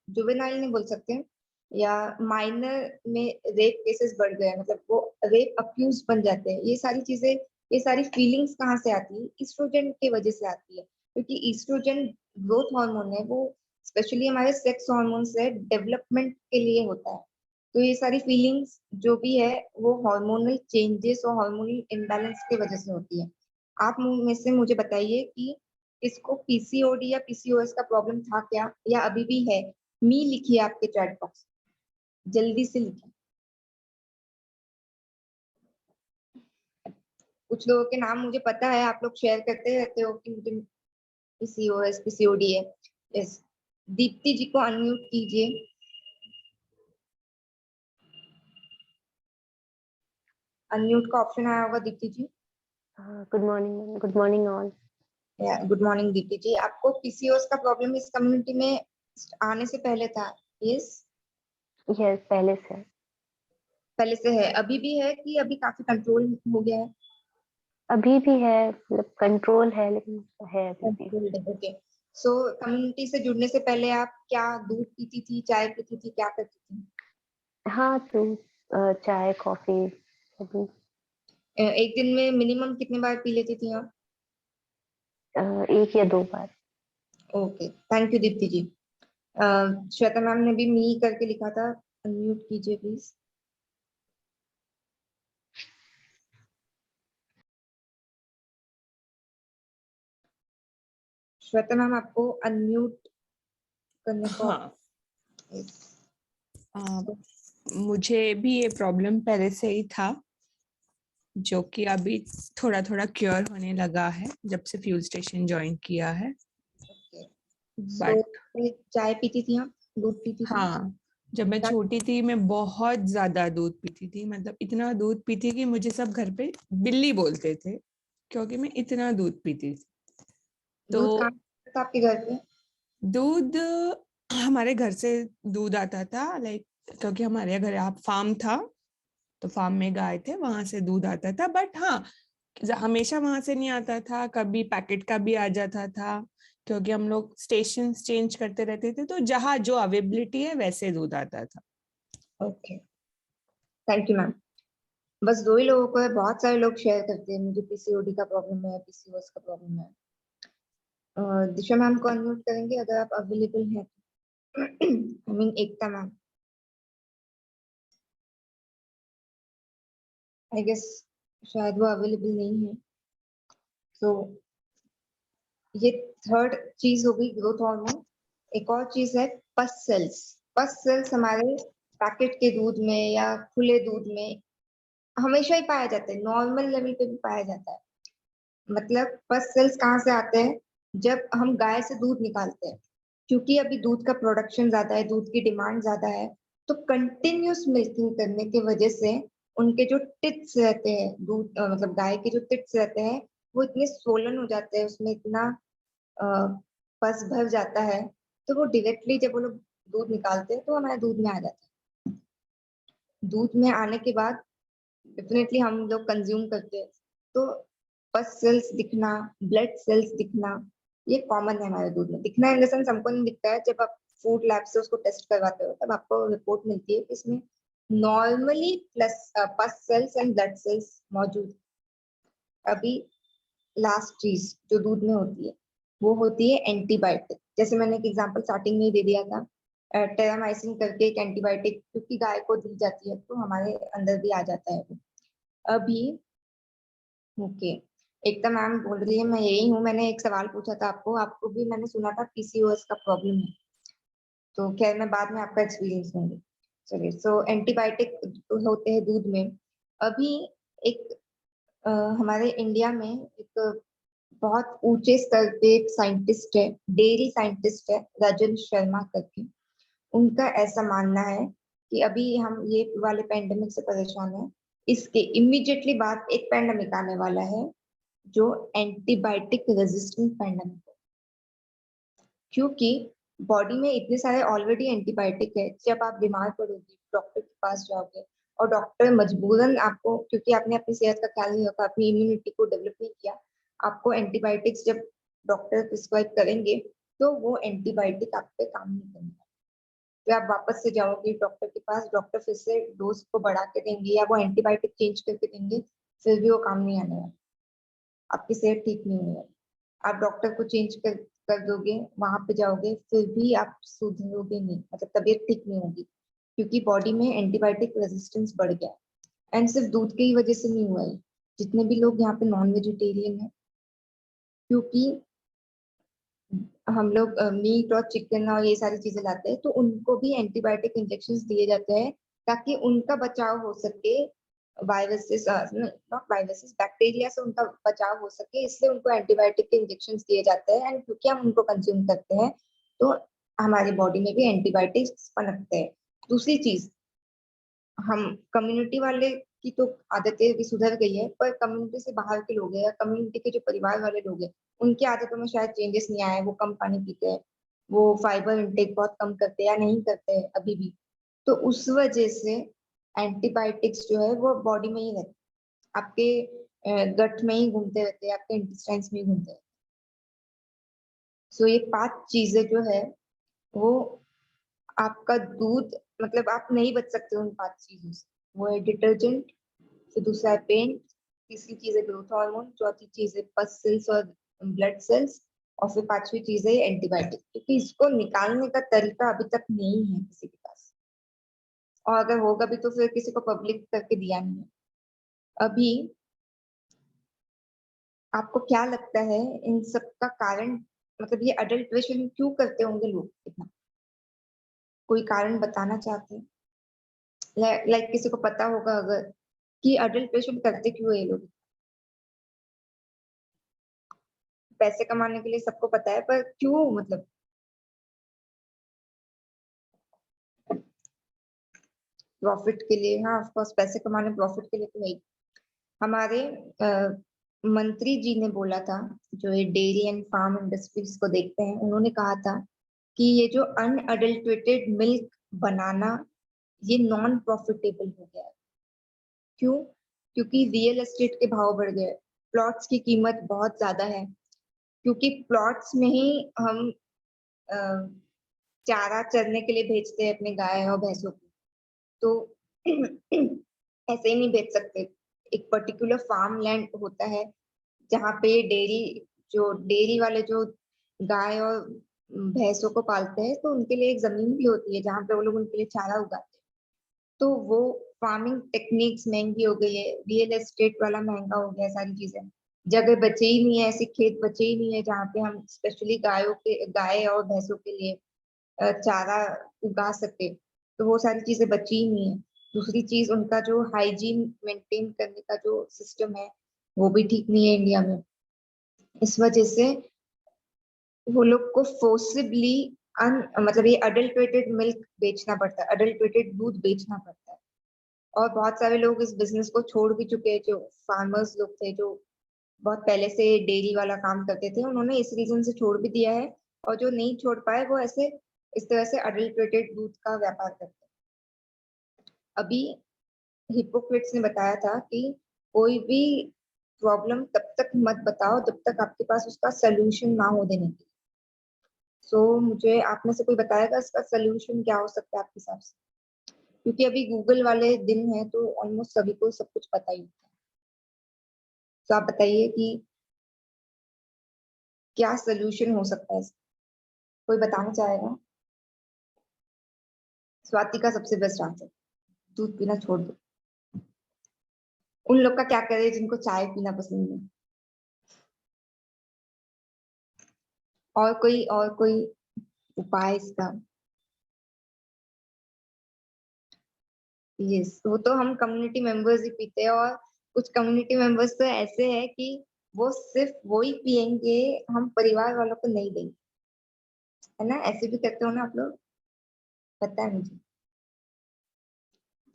Speaker 2: जुवेनाइल नहीं बोल सकते, या माइनर में रेप केसेस बढ़ गए, मतलब वो रेप अक्यूज बन जाते हैं। ये सारी चीजें, ये सारी फीलिंग्स कहाँ से आती है? ईस्ट्रोजन की वजह से आती है, क्योंकि ईस्ट्रोजन ग्रोथ हार्मोन है, वो स्पेशली हमारे सेक्स हार्मोन से डेवलपमेंट के लिए होता है। तो ये सारी फीलिंग्स जो भी है वो हार्मोनल चेंजेस और हार्मोनल इम्बैलेंस की वजह से होती है। आप में से मुझे बताइए कि इसको पीसीओडी या पीसीओएस का प्रॉब्लम था क्या, या अभी भी है? मी लिखिए आपके चैट बॉक्स, जल्दी से लिखिए। कुछ लोगों के नाम मुझे पता है, आप लोग शेयर करते रहते हो कि मुझे पीसीओएस पीसीओडी है। यस, दीप्ति जी को अनम्यूट कीजिए। अनम्यूट का ऑप्शन आया होगा Deepti ji.
Speaker 6: Good morning, good morning all.
Speaker 2: Good morning Deepti ji. आपको पीसीओएस का प्रॉब्लम इस कम्युनिटी में आने से पहले था? यस,
Speaker 6: यस, पहले से।
Speaker 2: पहले से है। अभी भी है कि अभी काफी कंट्रोल हो गया है?
Speaker 6: अभी भी है, मतलब कंट्रोल है, लेकिन है अभी भी।
Speaker 2: ओके। सो कम्युनिटी से जुड़ने से पहले आप क्या दूध पीती थी, चाय पीती थी, क्या करती थी?
Speaker 6: हाँ, तो चाय कॉफी अभी
Speaker 2: एक दिन में मिनिमम कितने बार पी लेती थी आप?
Speaker 6: 1 या 2 बार।
Speaker 2: Okay, thank you Deepti ji. Shweta ma'am ने भी मी करके लिखा था, अनम्यूट कीजिए प्लीज। श्वेता मैम, आपको अनम्यूट करने को।
Speaker 5: हाँ, मुझे भी ये प्रॉब्लम पहले से ही था, जो कि अभी थोड़ा थोड़ा क्योर होने लगा है जब से फ्यूल स्टेशन ज्वाइन किया है।
Speaker 2: सो
Speaker 5: बट
Speaker 2: चाय पीती थी आप, दूध पीती थी?
Speaker 5: हाँ, जब मैं छोटी थी मैं बहुत ज्यादा दूध पीती थी, मतलब इतना दूध पीती कि मुझे सब घर पे बिल्ली बोलते थे, क्योंकि मैं इतना दूध पीती थी।
Speaker 2: दूध
Speaker 5: तो
Speaker 2: कहाँ था आपके घर पे?
Speaker 5: दूध हमारे घर से दूध आता था, लाइक क्योंकि हमारे घर यहाँ फार्म था, तो फार्म में गाय थे, वहां से दूध आता था। बट हाँ, हमेशा वहां से नहीं आता था, कभी पैकेट का भी आ जाता था, क्योंकि हम लोग स्टेशन चेंज करते रहते थे, तो जहाँ जो अवेलेबिलिटी है वैसे दूध आता था।
Speaker 2: Okay, thank you ma'am. बस 2 ही लोगों को है, बहुत सारे लोग शेयर करते हैं मुझे पीसीओडी का प्रॉब्लम है, पीसीओएस का प्रॉब्लम है। दिशा मैम को अनम्यूट करेंगे अगर आप अवेलेबल हैं? I mean Ekta ma'am, I guess शायद वो अवेलेबल नहीं है। तो ये थर्ड चीज हो गई ग्रोथ हार्मोन। एक और चीज है पस सेल्स। पस सेल्स हमारे पैकेट के दूध में या खुले दूध में हमेशा ही पाया जाता है, नॉर्मल लेवल पे भी पाया जाता है। मतलब पस सेल्स कहाँ से आते हैं? जब हम गाय से दूध निकालते हैं, क्योंकि अभी दूध का प्रोडक्शन ज्यादा है, दूध की डिमांड ज्यादा है, तो कंटिन्यूस मिल्किंग करने की वजह से उनके जो टिट्स रहते हैं, दूध मतलब गाय के जो टिट्स रहते हैं, वो इतने सोलन हो जाते हैं, उसमें इतना अ, पस भर जाता है, तो वो डायरेक्टली जब वो लोग दूध निकालते हैं तो हमारे दूध में आ जाता है। दूध में आने के बाद डेफिनेटली हम लोग कंज्यूम करते हैं, तो पस सेल्स दिखना, ब्लड सेल्स दिखना, ये कॉमन है हमारे दूध में। दिखना इन द सेंस हमको नहीं दिखता है, जब आप फूड लैब से उसको टेस्ट करवाते हो तब आपको रिपोर्ट मिलती है कि इसमें नॉर्मली प्लस पस सेल्स एंड ब्लड सेल्स मौजूद। अभी लास्ट चीज जो दूध में होती है वो होती है एंटीबायोटिक। जैसे मैंने एक एग्जांपल स्टार्टिंग में ही दे दिया था, टेरामाइसिन करके एक एंटीबायोटिक, क्योंकि गाय को दी जाती है तो हमारे अंदर भी आ जाता है वो। अभी ओके, एकता मैम बोल रही है मैं यही हूँ, मैंने एक सवाल पूछा था आपको, आपको भी मैंने सुना था पीसीओएस का प्रॉब्लम है, तो खैर मैं बाद में आपका एक्सपीरियंस लूंगी। चलिए, सो एंटीबायोटिक होते हैं दूध में। अभी एक हमारे इंडिया में एक बहुत ऊंचे स्तर पे एक साइंटिस्ट है, डेयरी साइंटिस्ट है, राजन शर्मा करके। उनका ऐसा मानना है कि अभी हम ये वाले पेंडेमिक से परेशान हैं, इसके इमीडिएटली बाद एक पेंडेमिक आने वाला है जो एंटीबायोटिक रेजिस्टेंट पेंडेमिक है, क्योंकि बॉडी में इतने सारे ऑलरेडी एंटीबायोटिक है। जब आप बीमार पड़ोगे डॉक्टर के पास जाओगे और डॉक्टर मजबूरन आपको, क्योंकि आपने अपनी सेहत का ख्याल नहीं रखा, अपनी इम्यूनिटी को डेवलप नहीं किया, आपको एंटीबायोटिक्स जब डॉक्टर प्रिस्क्राइब करेंगे तो वो एंटीबायोटिक आप पे काम नहीं करेंगे। फिर आप वापस से जाओगे डॉक्टर के पास, डॉक्टर फिर से डोज को बढ़ा के देंगे या वो एंटीबायोटिक चेंज करके देंगे, फिर भी वो काम नहीं आने वाला, आपकी सेहत ठीक नहीं होने वाली। आप डॉक्टर को चेंज कर दोगे, वहां पे जाओगे, फिर भी आप सुधरोगे नहीं, मतलब तबीयत ठीक नहीं होगी, क्योंकि बॉडी में एंटीबायोटिक रेजिस्टेंस बढ़ गया है। एंड सिर्फ दूध की ही वजह से नहीं हुआ है, जितने भी लोग यहाँ पे नॉन वेजिटेरियन है, क्योंकि हम लोग मीट और चिकन और ये सारी चीजें लाते हैं, तो उनको भी एंटीबायोटिक इंजेक्शन दिए जाते हैं ताकि उनका बचाव हो सके वायरसेस, नॉट वायरसेस, बैक्टीरिया से उनका बचाव हो सके, इसलिए उनको एंटीबायोटिक के इंजेक्शन दिए जाते हैं। एंड क्योंकि हम उनको कंज्यूम करते हैं तो हमारी बॉडी में भी एंटीबायोटिक्स पनपते हैं। दूसरी चीज, हम कम्युनिटी वाले की तो आदतें भी सुधर गई है, पर कम्युनिटी से बाहर के लोग हैं या कम्युनिटी के जो परिवार वाले लोग हैं, उनकी आदतों में शायद चेंजेस नहीं आए। वो कम पानी पीते हैं, वो फाइबर इंटेक बहुत कम करते हैं या नहीं करते हैं अभी भी, तो उस वजह से एंटीबायोटिक्स जो है वो बॉडी में ही रहते, आपके गट में ही घूमते रहते हैं, आपके इंटेस्टाइन्स में ही घूमते रहते हैं। सो ये 5 चीजें जो है वो आपका दूध, मतलब आप नहीं बच सकते उन 5 चीजों से। वो है डिटर्जेंट, फिर दूसरा है पेंट, तीसरी चीज है ग्रोथ हार्मोन, चौथी चीज है पस सेल्स और ब्लड सेल्स, और फिर 5वीं चीज है एंटीबायोटिक, क्योंकि इसको निकालने का तरीका अभी तक नहीं है किसी के पास, और अगर होगा भी तो फिर किसी को पब्लिक करके दिया नहीं है अभी। आपको क्या लगता है इन सब का कारण, मतलब ये अडल्ट्रेशन क्यों करते होंगे लोग इतना? कोई कारण बताना चाहते हैं? लाइक किसी को पता होगा अगर कि अडल्ट्रेशन करते क्यों है ये लोग? पैसे कमाने के लिए सबको पता है, पर क्यों, मतलब प्रॉफिट के लिए? हाँ ऑफ कोर्स पैसे कमाने, प्रॉफिट के लिए तो है ही। हमारे मंत्री जी ने बोला था, जो ये डेयरी एंड फार्म इंडस्ट्रीज को देखते हैं, उन्होंने कहा था कि ये जो अनअडल्ट्रेटेड मिल्क बनाना ये नॉन प्रॉफिटेबल हो गया है। क्यों? क्योंकि रियल एस्टेट के भाव बढ़ गए, प्लॉट्स की कीमत बहुत ज्यादा है, क्योंकि प्लॉट्स में ही हम अ, चारा चरने के लिए भेजते हैं अपने गाय और भैंसों को, तो ऐसे ही नहीं भेज सकते। एक पर्टिकुलर फार्म लैंड होता है जहाँ पे डेयरी वाले जो गाय और भैंसों को पालते हैं, तो उनके लिए एक जमीन भी होती है जहाँ पे वो लोग उनके लिए चारा उगाते हैं। तो वो फार्मिंग टेक्निक्स महंगी हो गई है, रियल एस्टेट वाला महंगा हो गया है, सारी चीजें, जगह बचे ही नहीं है, ऐसे खेत बचे ही नहीं है जहाँ पे हम स्पेशली गाय और भैंसों के लिए चारा उगा सके, तो वो सारी चीजें बची ही नहीं है। दूसरी चीज, उनका जो हाइजीन मेंटेन करने का जो सिस्टम है वो भी ठीक नहीं है इंडिया में। इस वजह से वो लोग को फोर्सिबली मतलब ये अडल्ट्रेटेड मिल्क बेचना पड़ता है, अडल्ट्रेटेड दूध बेचना पड़ता है। और बहुत सारे लोग इस बिजनेस को छोड़ भी चुके हैं, जो फार्मर्स लोग थे जो बहुत पहले से डेयरी वाला काम करते थे, उन्होंने इस रीजन से छोड़ भी दिया है, और जो नहीं छोड़ पाए वो ऐसे इस तरह से अडल्ट्रेटेड दूध का व्यापार करते हैं। अभी हिपोक्रेट्स ने बताया था कि कोई भी प्रॉब्लम तब तक मत बताओ जब तक आपके पास उसका सोल्यूशन ना हो देने की। सो मुझे आप में से कोई बताएगा इसका सोल्यूशन क्या हो सकता है आपके हिसाब से? क्योंकि अभी गूगल वाले दिन है तो ऑलमोस्ट सभी को सब कुछ पता ही होता है। तो आप बताइए कि क्या सोल्यूशन हो सकता है इसका? कोई बताना चाहेगा? स्वाति का सबसे बेस्ट आंसर, दूध पीना छोड़ दो। उन लोग का क्या करे जिनको चाय पीना पसंद है? और कोई उपाय इसका? यस, वो तो हम कम्युनिटी मेंबर्स ही पीते हैं, और कुछ कम्युनिटी मेंबर्स तो ऐसे हैं कि वो सिर्फ वो ही पियेंगे, हम परिवार वालों को नहीं देंगे, है ना? ऐसे भी करते हो ना आप लोग, पता है मुझे।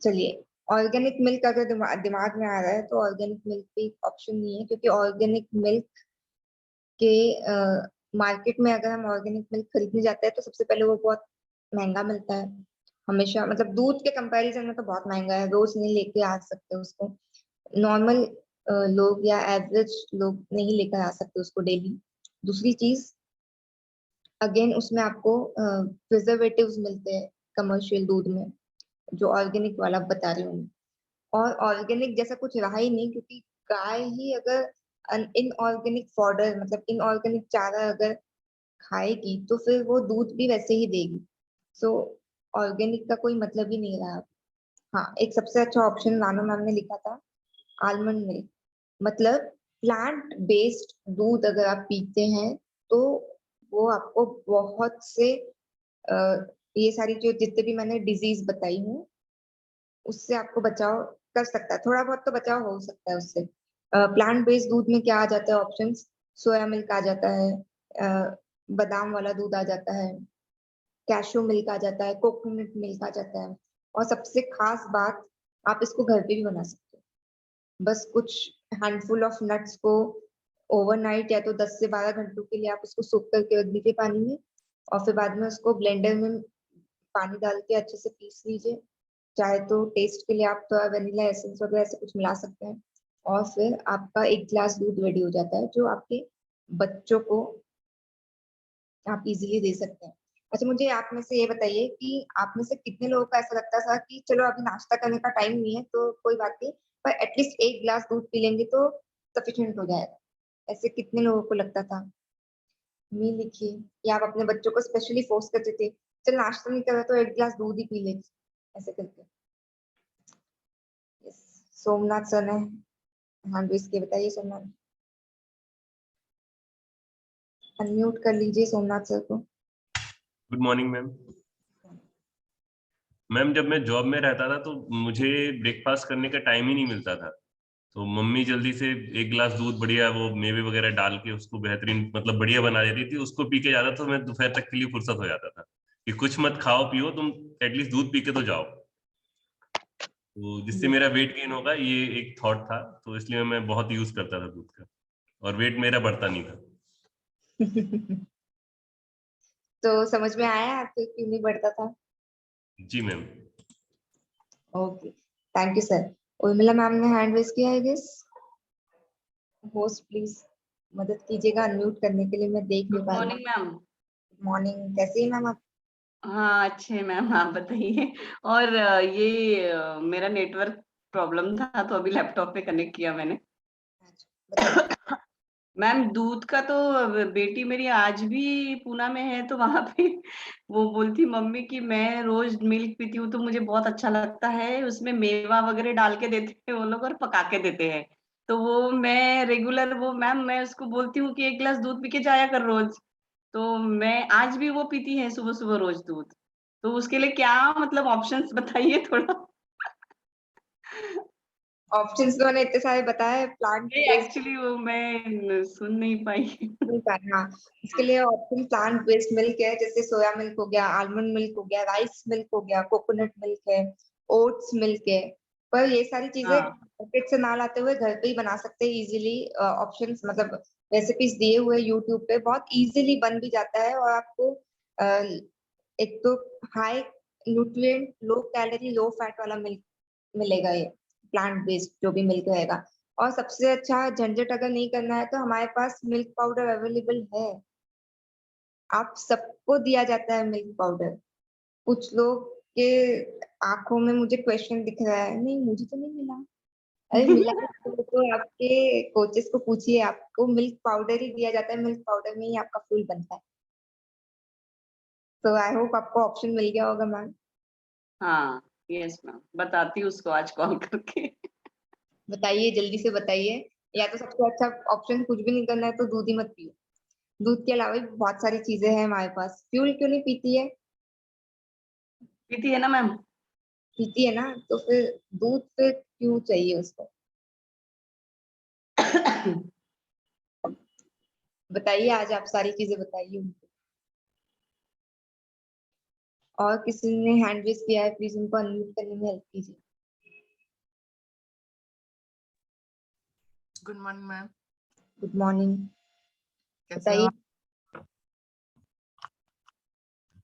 Speaker 2: चलिए, ऑर्गेनिक मिल्क अगर दिमाग में आ रहा है तो ऑर्गेनिक मिल्क भी ऑप्शन नहीं है, क्योंकि ऑर्गेनिक मिल्क के मार्केट में अगर हम ऑर्गेनिक मिल्क खरीदने जाते हैं तो सबसे पहले वो बहुत महंगा मिलता है हमेशा, मतलब दूध के कंपैरिजन में तो बहुत महंगा है, रोज नहीं लेके आ सकते उसको, नॉर्मल लोग या एवरेज लोग नहीं लेकर आ सकते उसको डेली। दूसरी चीज, अगेन उसमें आपको प्रिजर्वेटिव्स मिलते हैं, कमर्शियल दूध में, जो ऑर्गेनिक वाला बता रही हूँ। और ऑर्गेनिक जैसा कुछ रहा ही नहीं, क्योंकि गाय ही अगर इनऑर्गेनिक फॉडर मतलब इनऑर्गेनिक चारा अगर खाएगी तो फिर वो दूध भी वैसे ही देगी। सो ऑर्गेनिक का कोई मतलब ही नहीं रहा। हाँ, एक सबसे अच्छा ऑप्शन नानो मैम ने लिखा था, आलमंड मिल्क। मतलब प्लांट बेस्ड दूध अगर आप पीते हैं तो वो आपको बहुत से ये सारी जो जितने भी मैंने डिजीज बताई हूँ उससे आपको बचाव कर सकता है, थोड़ा बहुत तो बचाव हो सकता है उससे। प्लांट बेस्ड दूध में क्या आ जाता है ऑप्शंस, सोया मिल्क आ जाता है, बादाम वाला दूध आ जाता है, कैशू मिल्क आ जाता है, कोकोनट मिल्क आ जाता है। और सबसे खास बात, आप इसको घर पे भी बना सकते हो। बस कुछ हैंडफुल ऑफ नट्स को ओवरनाइट या तो 10 से 12 घंटों के लिए आप उसको सोख करके रख दीजिए पानी में, और फिर बाद में उसको ब्लेंडर में पानी डाल के अच्छे से पीस लीजिए। चाहे तो टेस्ट के लिए आप थोड़ा वेनिला एसेंस वगैरह ऐसे कुछ मिला सकते हैं, और फिर आपका 1 गिलास दूध रेडी हो जाता है, जो आपके बच्चों को आप इजीली दे सकते हैं। अच्छा, मुझे आप में से ये बताइए कि आप में से कितने लोगों को ऐसा लगता था कि चलो अभी नाश्ता करने का टाइम नहीं है तो कोई बात नहीं, पर एटलीस्ट 1 गिलास दूध पी लेंगे तो सफिशिएंट हो जाएगा। ऐसे कितने लोगों को लगता था? मी लिखिए। या आप अपने बच्चों को स्पेशली फोर्स करते थे, चल नाश्ता नहीं कर रहा तो 1 गिलास दूध ही पी ले, ऐसे करके? यस, सोमनाथ सर ने हैंड रेज किए, बताइए सोमनाथ। अनम्यूट कर लीजिए सोमनाथ सर को।
Speaker 7: Good morning ma'am. मैम, जब मैं जॉब में रहता था तो मुझे ब्रेकफास्ट करने का टाइम ही नहीं मिलता था, तो मम्मी जल्दी से 1 गिलास दूध बढ़िया वो मेवे वगैरह डाल के उसको बेहतरीन मतलब बढ़िया बना देती थी, उसको पी के जाता था। तो मैं दोपहर तक के लिए फुर्सत हो जाता था कि कुछ मत खाओ पियो, तुम एटलीस्ट दूध पी के तो जाओ, तो जिससे मेरा वेट गेन होगा, ये एक थॉट था। तो इसलिए मैं बहुत यूज करता था दूध का, और वेट मेरा बढ़ता नहीं था।
Speaker 2: तो समझ में आया आपको क्यों नहीं बढ़ता था?
Speaker 7: जी ma'am.
Speaker 2: Okay, thank you sir. Urmila ma'am ने हैंड रेज किया, आई गेस। होस्ट प्लीज मदद कीजिएगा अनम्यूट करने के लिए, मैं देख नहीं
Speaker 8: गुड
Speaker 2: पा रही।
Speaker 8: Morning ma'am.
Speaker 2: गुड मॉर्निंग, कैसी है मैम आप?
Speaker 8: हाँ अच्छे मैम, आप बताइए। और ये मेरा नेटवर्क प्रॉब्लम था तो अभी लैपटॉप पे कनेक्ट किया मैंने।
Speaker 2: बताइए।
Speaker 8: मैम दूध का तो बेटी मेरी आज भी पूना में है, तो वहां पे वो बोलती मम्मी कि मैं रोज मिल्क पीती हूँ तो मुझे बहुत अच्छा लगता है, उसमें मेवा वगैरह डाल के देते हैं वो लोग और पका के देते हैं, तो वो मैं रेगुलर वो मैम मैं उसको बोलती हूँ कि 1 गिलास दूध पी के जाया कर रोज। तो मैं आज भी वो पीती है सुबह सुबह रोज दूध। तो उसके लिए क्या मतलब ऑप्शंस बताइए थोड़ा।
Speaker 2: ऑप्शंस तो मैंने इतने सारे बताए, प्लांट
Speaker 8: नहीं
Speaker 2: बेस्ड।
Speaker 8: एक्चुअली वो मैं सुन नहीं पाई।
Speaker 2: नहीं पाना, इसके लिए ऑप्शन प्लांट बेस्ड मिल्क है, जैसे सोया मिल्क हो गया, आलमंड मिल्क हो गया, राइस मिल्क हो गया, कोकोनट मिल्क है, ओट्स मिल्क है। पर ये सारी चीजें
Speaker 8: हाँ
Speaker 2: पैकेट से ना लाते हुए घर पे ही बना सकते हैं इजीली। ऑप्शंस मतलब रेसिपीज दिए हुए यूट्यूब पे, बहुत इजीली बन भी जाता है। और आपको एक तो high nutrient, low calorie, low fat वाला मिल्क मिलेगा, ये प्लांट बेस्ड जो भी मिल्क रहेगा। और सबसे अच्छा, झंझट अगर नहीं करना है तो हमारे पास मिल्क पाउडर अवेलेबल है। आप सबको दिया जाता है मिल्क पाउडर। कुछ लोग के आंखों में मुझे क्वेश्चन दिख रहा है, नहीं मुझे तो नहीं मिला। अरे मिला है तो आपके कोचेस को पूछिए, आपको मिल्क पाउडर ही दिया जाता है, मिल्क पाउडर में ही आपका फूल बनता है। तो आई होप आपको ऑप्शन मिल गया होगा मैम।
Speaker 8: हाँ यस मैम, बताती हूँ उसको आज कॉल करके।
Speaker 2: बताइए, जल्दी से बताइए। या तो सबसे अच्छा ऑप्शन, कुछ भी नहीं करना है तो दूध ही मत पियो। दूध के अलावा भी बहुत सारी चीजें हैं हमारे पास। फ्यूल क्यों नहीं पीती है?
Speaker 8: पीती है ना मैम।
Speaker 2: पीती है ना, तो फिर दूध फिर क्यों चाहिए उसको? बताइए, आज आप सारी चीजें बताइए उनको। और किसी ने हैंड रेज किया है, प्लीज उनको अनम्यूट करने में हेल्प कीजिए।
Speaker 9: Good morning ma'am.
Speaker 2: Good morning,
Speaker 9: कैसे हो
Speaker 2: बताइए।
Speaker 9: आप?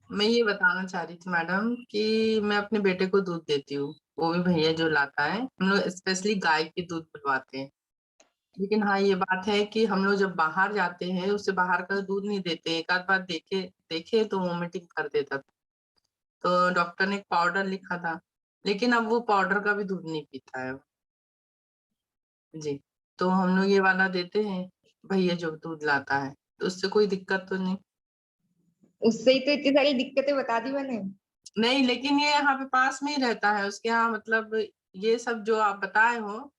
Speaker 9: मैं ये बताना चाह रही थी मैडम कि मैं अपने बेटे को दूध देती हूँ, वो भी भैया जो लाता है, हम लोग स्पेशली गाय की दूध पिलवाते हैं। लेकिन हाँ ये बात है कि हम लोग जब बाहर जाते हैं उससे बाहर का दूध नहीं देते, एक आध बार देखे देखे तो वोमिटिंग कर देता था। तो डॉक्टर ने एक पाउडर लिखा था, लेकिन अब वो पाउडर का भी दूध नहीं पीता है जी। तो हम लोग ये वाला देते हैं, भैया जो दूध लाता है, तो उससे कोई दिक्कत तो नहीं।
Speaker 2: उससे ही तो इतनी सारी दिक्कतें बता दी मैंने।
Speaker 9: नहीं, लेकिन ये यहाँ पे पास में ही रहता है, उसके यहाँ मतलब ये सब जो आप बताए हो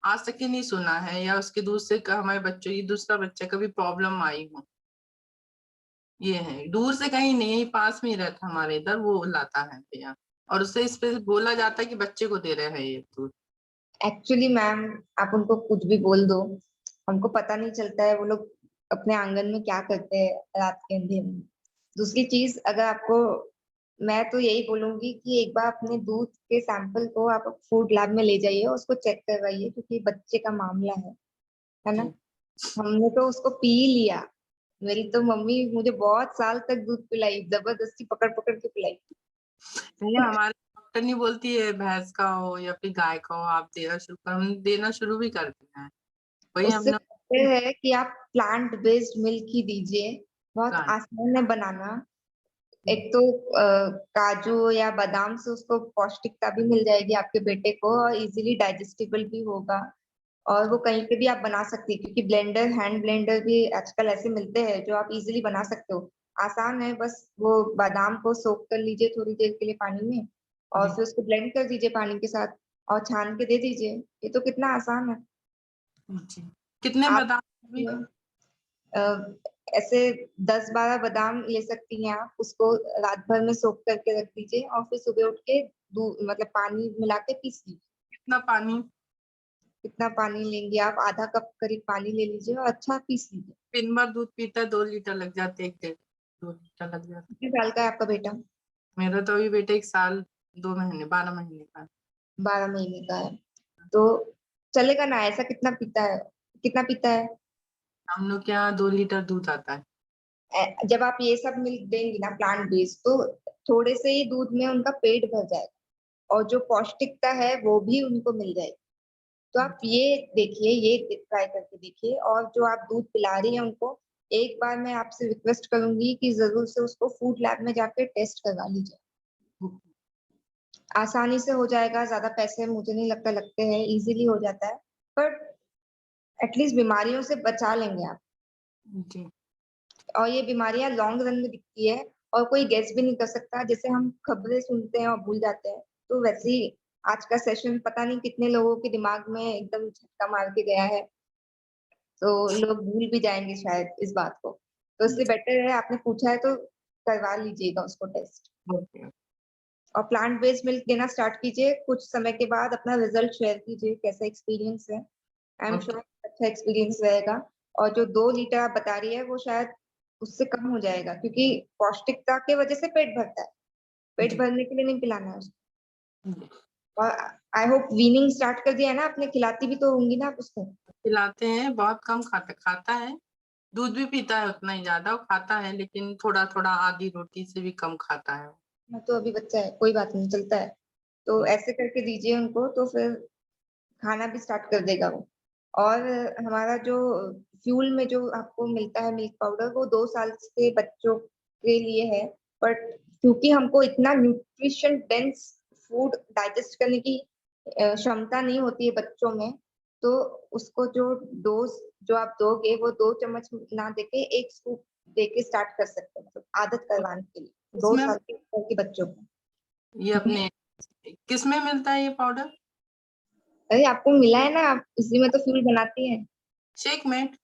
Speaker 9: आज तक ही नहीं सुना है, या उसके दूध से हमारे बच्चों की दूसरा बच्चा कभी प्रॉब्लम आई हो। ये है, दूर से कहीं नहीं, यही पास में ही रहता हमारे इधर, वो लाता है भैया, और उससे इस पे बोला जाता है कि बच्चे को दे रहे हैं ये दूध।
Speaker 2: एक्चुअली मैम, आप उनको कुछ भी बोल दो, हमको पता नहीं चलता है वो लोग अपने आंगन में क्या करते हैं रात के अंधेरे में। दूसरी चीज, अगर आपको, मैं तो यही बोलूंगी कि एक बार अपने दूध के सैंपल को आप फूड लैब में ले जाइए, उसको चेक करवाइए, क्योंकि बच्चे का मामला है ना। हमने तो उसको पी लिया, मेरी तो मम्मी मुझे बहुत साल तक दूध पिलाई, जबरदस्ती पकड़ पकड़ के पिलाई।
Speaker 9: भैया हमारे डॉक्टर नहीं बोलती है भैंस का हो या फिर गाय का हो आप देना शुरू कर, हम देना शुरू भी करते हैं। वही
Speaker 2: उससे
Speaker 9: हमने
Speaker 2: बेहतर है कि आप प्लांट बेस्ड मिल्क ही दीजिए, बहुत
Speaker 9: प्लांट
Speaker 2: आसान है बनाना। एक तो काजू या बादाम से उसको पौष्टिकता भी मिल जाएगी आपके बेटे को, और इजीली डाइजेस्टिबल भी होगा, और वो कहीं पे भी आप बना सकती है, क्योंकि ब्लेंडर, हैंड ब्लेंडर भी आजकल ऐसे मिलते हैं जो आप इजीली बना सकते हो। आसान है, बस वो बादाम को सोक कर लीजिए थोड़ी देर के लिए पानी में, और
Speaker 9: जी
Speaker 2: फिर उसको ब्लेंड कर दीजिए पानी के साथ, और छान के दे दीजिए। ये तो कितना आसान है।
Speaker 9: जी। कितने
Speaker 2: आप
Speaker 9: बादाम भी?
Speaker 2: अ, ऐसे 10-12 बादाम ले सकती हैं आप, उसको रात भर में सोक करके रख दीजिए, और फिर सुबह उठ के दूध मतलब पानी मिला के पीस लीजिए।
Speaker 9: कितना पानी?
Speaker 2: कितना पानी लेंगे आप, आधा कप करीब पानी ले लीजिए और अच्छा पीस लीजिए।
Speaker 9: दिन भर दूध पीता है, 2 लीटर लग जाते, 1-1.5-2 लीटर लग जाते।
Speaker 2: कितने साल का है आपका बेटा?
Speaker 9: मेरा तो अभी बेटा 1 साल 2 महीने 12 महीने का है।
Speaker 2: 12 महीने का है, तो चलेगा ना। ऐसा कितना पीता है, कितना पीता है?
Speaker 9: हम लोग के यहाँ 2 लीटर दूध आता है।
Speaker 2: जब आप ये सब मिल्क देंगी ना प्लांट बेस्ड, तो थोड़े से ही दूध में उनका पेट भर जाएगा, और जो पौष्टिकता है वो भी उनको मिल जाएगी। तो आप ये देखिए, ये ट्राई करके देखिए, और जो आप दूध पिला रही हैं उनको, एक बार मैं आपसे रिक्वेस्ट करूंगी कि जरूर से उसको फूड लैब में जाकर टेस्ट करवा लीजिए। आसानी से हो जाएगा, ज्यादा पैसे मुझे नहीं लगता लगते हैं, इजीली हो जाता है, पर एटलीस्ट बीमारियों से बचा लेंगे आप।
Speaker 9: जी
Speaker 2: और ये बीमारियां लॉन्ग रन में दिखती है, और कोई गेस भी नहीं कर सकता। जैसे हम खबरें सुनते हैं और भूल जाते हैं, तो वैसे ही आज का सेशन पता नहीं कितने लोगों के दिमाग में एकदम झटका मार के गया है, तो लोग भूल भी जाएंगे शायद इस बात को। तो इससे बेटर है, आपने पूछा है तो करवा लीजिएगा उसको टेस्ट,
Speaker 9: ओके।
Speaker 2: और प्लांट बेस्ड मिल्क देना स्टार्ट कीजिए। कुछ समय के बाद अपना रिजल्ट शेयर कीजिए, कैसा एक्सपीरियंस है। I am
Speaker 9: okay.
Speaker 2: श्योर अच्छा एक्सपीरियंस रहेगा। और जो 2 लीटर आप बता रही है वो शायद उससे कम हो जाएगा, क्योंकि पौष्टिकता के वजह से पेट भरता है, पेट
Speaker 9: जी
Speaker 2: भरने के लिए नहीं पिलाना है उसको।
Speaker 9: जी।
Speaker 2: और आई होप वीनिंग स्टार्ट कर दिया है ना आपने, खिलाती भी तो होंगी ना आप उसको।
Speaker 9: खिलाते हैं, बहुत कम खाता है, दूध भी पीता है उतना ही, ज्यादा वो खाता है लेकिन थोड़ा थोड़ा, आधी रोटी से भी कम खाता है।
Speaker 2: हाँ, तो अभी बच्चा है, कोई बात नहीं, चलता है। तो ऐसे करके दीजिए उनको, तो फिर खाना भी स्टार्ट कर देगा वो। और हमारा जो फ्यूल में जो आपको मिलता है मिल्क पाउडर, वो 2 साल के बच्चों के लिए है, बट क्योंकि हमको इतना न्यूट्रिशन डेंस फूड डाइजेस्ट करने की क्षमता नहीं होती है बच्चों में, तो उसको जो डोज जो आप दोगे वो 2 चम्मच ना देके 1 स्कूप देके स्टार्ट कर सकते हैं, मतलब आदत करवाने के लिए 2
Speaker 9: इसमें
Speaker 2: साल के ऊपर के बच्चों को।
Speaker 9: ये अपने किस में मिलता है ये पाउडर?
Speaker 2: अरे आपको मिला है ना, आप इसी में तो फ्यूल बनाती हैं।
Speaker 9: शेक मेट?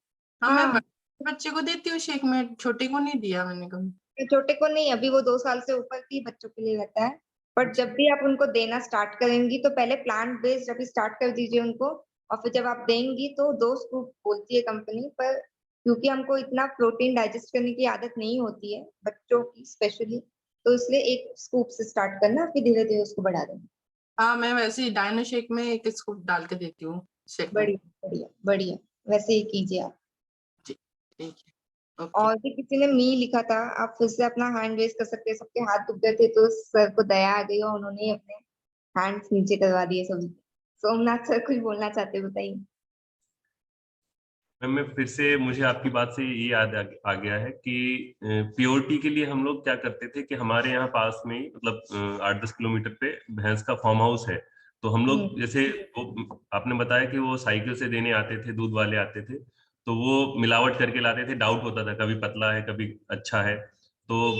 Speaker 9: हाँ, मैं
Speaker 2: हाँ,
Speaker 9: बच्चे को देती हूँ शेक मेट, छोटे को नहीं दिया मैंने कभी।
Speaker 2: छोटे को नहीं, अभी वो 2 साल से ऊपर की बच्चों के लिए रहता है। बट जब भी आप उनको देना स्टार्ट करेंगी, तो पहले प्लांट बेस्ड अभी स्टार्ट कर दीजिए उनको, और फिर जब आप देंगी तो 2 स्कूप बोलती है कंपनी, पर क्योंकि हमको इतना प्रोटीन डाइजेस्ट करने की आदत नहीं होती है बच्चों की स्पेशली, तो इसलिए 1 स्कूप से स्टार्ट करना, फिर धीरे धीरे उसको बढ़ा देना।
Speaker 9: हाँ, मैं वैसे ही डायनो शेक में 1 स्कूप डाल के देती हूँ शेक में।
Speaker 2: बढ़िया बढ़िया बढ़िया, वैसे ही कीजिए आप।
Speaker 9: जी ठीक है, ओके।
Speaker 2: और भी किसी ने मी लिखा था, आप फिर से अपना हैंड रेज कर सकते हैं। सबके हाथ दुख गए थे, तो सर को दया आ गई और उन्होंने अपने हैंड्स नीचे करवा दिए सभी। सोमनाथ सर कुछ बोलना चाहते हैं, बताइए।
Speaker 7: मैम मैं फिर से, मुझे आपकी बात से ये याद आ गया है कि प्योरिटी के लिए हम लोग क्या करते थे कि हमारे यहाँ पास में ही, मतलब 8-10 किलोमीटर पे भैंस का फार्म हाउस है। तो हम लोग जैसे वो आपने बताया कि वो साइकिल से देने आते थे, दूध वाले आते थे, तो वो मिलावट करके लाते थे, डाउट होता था कभी पतला है कभी अच्छा है। तो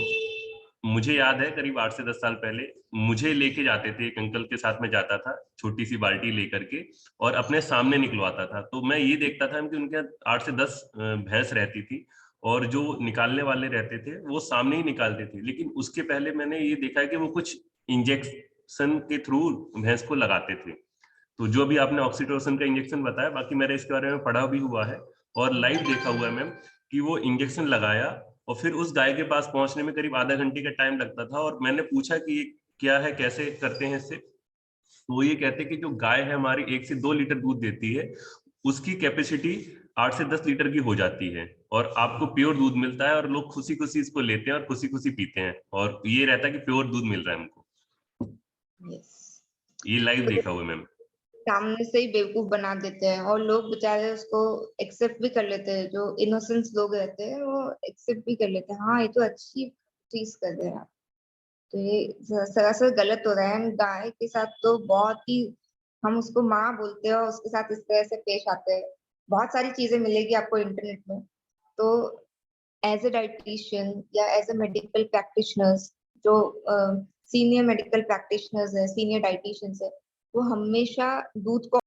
Speaker 7: मुझे याद है करीब 8 से 10 साल पहले मुझे लेके जाते थे, एक अंकल के साथ में जाता था छोटी सी बाल्टी लेकर के, और अपने सामने निकलवाता था। तो मैं ये देखता था कि उनके यहाँ 8 से 10 भैंस रहती थी, और जो निकालने वाले रहते थे वो सामने ही निकालते थे। लेकिन उसके पहले मैंने ये देखा है कि वो कुछ इंजेक्शन के थ्रू भैंस को लगाते थे। तो जो भी आपने ऑक्सीटोसिन का इंजेक्शन बताया, बाकी मैंने इसके बारे में पढ़ा भी हुआ है और लाइव देखा हुआ है मैम, कि वो इंजेक्शन लगाया और फिर उस गाय के पास पहुंचने में करीब आधा घंटे का टाइम लगता था। और मैंने पूछा कि ये क्या है, कैसे करते हैं इससे, तो वो ये कहते हैं कि जो गाय है हमारी 1 से 2 लीटर दूध देती है, उसकी कैपेसिटी 8 से 10 लीटर की हो जाती है, और आपको प्योर दूध मिलता है, और लोग खुशी खुशी इसको लेते हैं और खुशी खुशी पीते हैं, और ये रहता है कि प्योर दूध मिल रहा है हमको।
Speaker 2: यस।
Speaker 7: ये लाइव देखा हुआ है मैम।
Speaker 2: सामने से ही बेवकूफ बना देते हैं और लोग बेचारे उसको एक्सेप्ट भी कर लेते हैं। जो इनोसेंस लोग रहते हैं वो एक्सेप्ट भी कर लेते हैं, हाँ ये तो अच्छी चीज कर रहे हैं आप। तो ये सरासर गलत हो रहा है। गाय के साथ तो बहुत ही, हम उसको माँ बोलते हैं और उसके साथ इस तरह से पेश आते हैं। बहुत सारी चीजें मिलेगी आपको इंटरनेट में। तो एज ए डाइटिशियन या एज ए मेडिकल प्रैक्टिशनर्स, जो सीनियर मेडिकल प्रैक्टिशनर्स है, सीनियर डाइटिशियंस है, वो हमेशा दूध को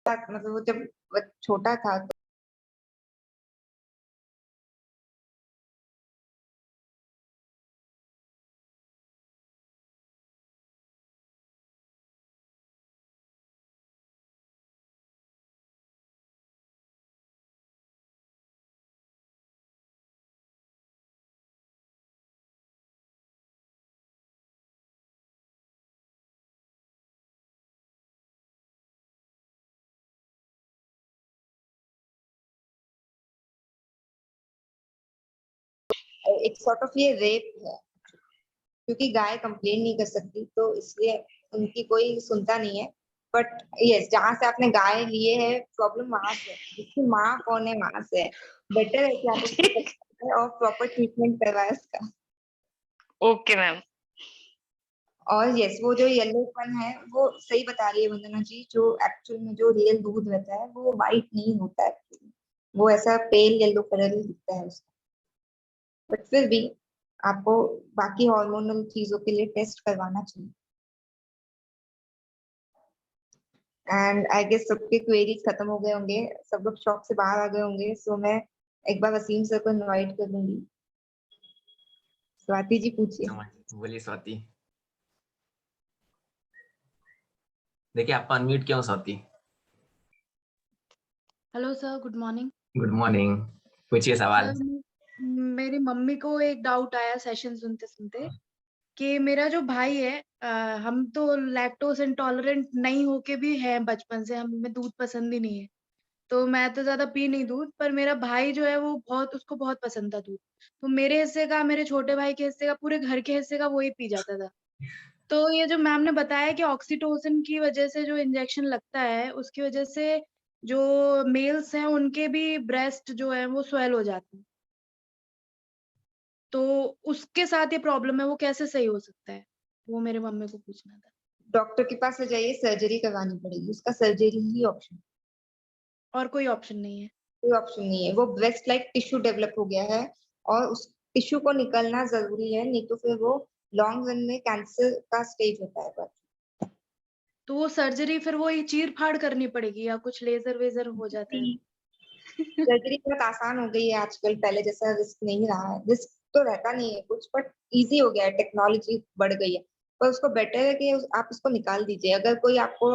Speaker 2: मतलब वो जब वो छोटा था एक सॉर्ट ऑफ ये रेप है, क्योंकि गाय कंप्लेन नहीं कर सकती तो इसलिए उनकी कोई सुनता नहीं है। बट यस, जहाँ से आपने गाय लिए है प्रॉब्लम वहां से है, जिसकी माँ कौन है वहां से है। बेटर है कि आप उसको पकड़ें और प्रॉपर ट्रीटमेंट करवाए उसका।
Speaker 10: Okay ma'am.
Speaker 2: और यस, वो जो येलोपन है वो सही बता रही है वंदना जी, जो एक्चुअल में जो रियल दूध रहता है वो वाइट नहीं होता है actually। वो ऐसा पेल येलो कलर ही दिखता है उसका। बट फिर भी आपको बाकी हार्मोनल चीजों के लिए टेस्ट करवाना चाहिए। एंड आई गेस सबके क्वेरीज खत्म हो गए होंगे, सब लोग शॉप से बाहर आ गए होंगे। सो मैं एक बार वसीम सर को इनवाइट कर दूंगी। स्वाति जी पूछिए।
Speaker 11: बोलिए स्वाति। देखिए आपको अनम्यूट क्यों Swati?
Speaker 12: Hello sir, good morning.
Speaker 11: Good morning, पूछिए सवाल।
Speaker 12: सर, मेरी मम्मी को एक डाउट आया सेशन सुनते सुनते कि मेरा जो भाई है, हम तो लैक्टोज इंटॉलरेंट नहीं होके भी हैं बचपन से, हमें दूध पसंद ही नहीं है। तो मैं तो ज्यादा पी नहीं दूध, पर मेरा भाई जो है वो उसको बहुत पसंद था दूध। तो मेरे हिस्से का, मेरे छोटे भाई के हिस्से का, पूरे घर के हिस्से का वो ही पी जाता था। तो ये जो मैम ने बताया कि ऑक्सीटोसिन की वजह से जो इंजेक्शन लगता है उसकी वजह से जो मेल्स हैं उनके भी ब्रेस्ट जो है वो स्वेल हो जाते हैं, तो उसके साथ ये प्रॉब्लम है, वो कैसे सही हो सकता है, वो मेरे मम्मी को पूछना था।
Speaker 2: डॉक्टर के पास ले जाइए, सर्जरी करवानी पड़ेगी, उसका सर्जरी ही ऑप्शन,
Speaker 12: और कोई ऑप्शन नहीं है?
Speaker 2: कोई ऑप्शन नहीं है। वो ब्रेस्ट लाइक टिश्यू डेवलप हो गया है और उस टिश्यू को निकलना जरूरी है, नहीं तो फिर वो लॉन्ग रन में कैंसर का स्टेज होता है। पर
Speaker 12: तो वो सर्जरी फिर वो चीर फाड़ करनी पड़ेगी या कुछ लेजर वेजर हो जाता है?
Speaker 2: सर्जरी बहुत आसान हो गई है आजकल, पहले जैसा रिस्क नहीं रहा है। रिस्क तो रहता नहीं है कुछ, बट इजी हो गया है, टेक्नोलॉजी बढ़ गई है। पर उसको बेटर है कि आप उसको निकाल दीजिए। अगर कोई आपको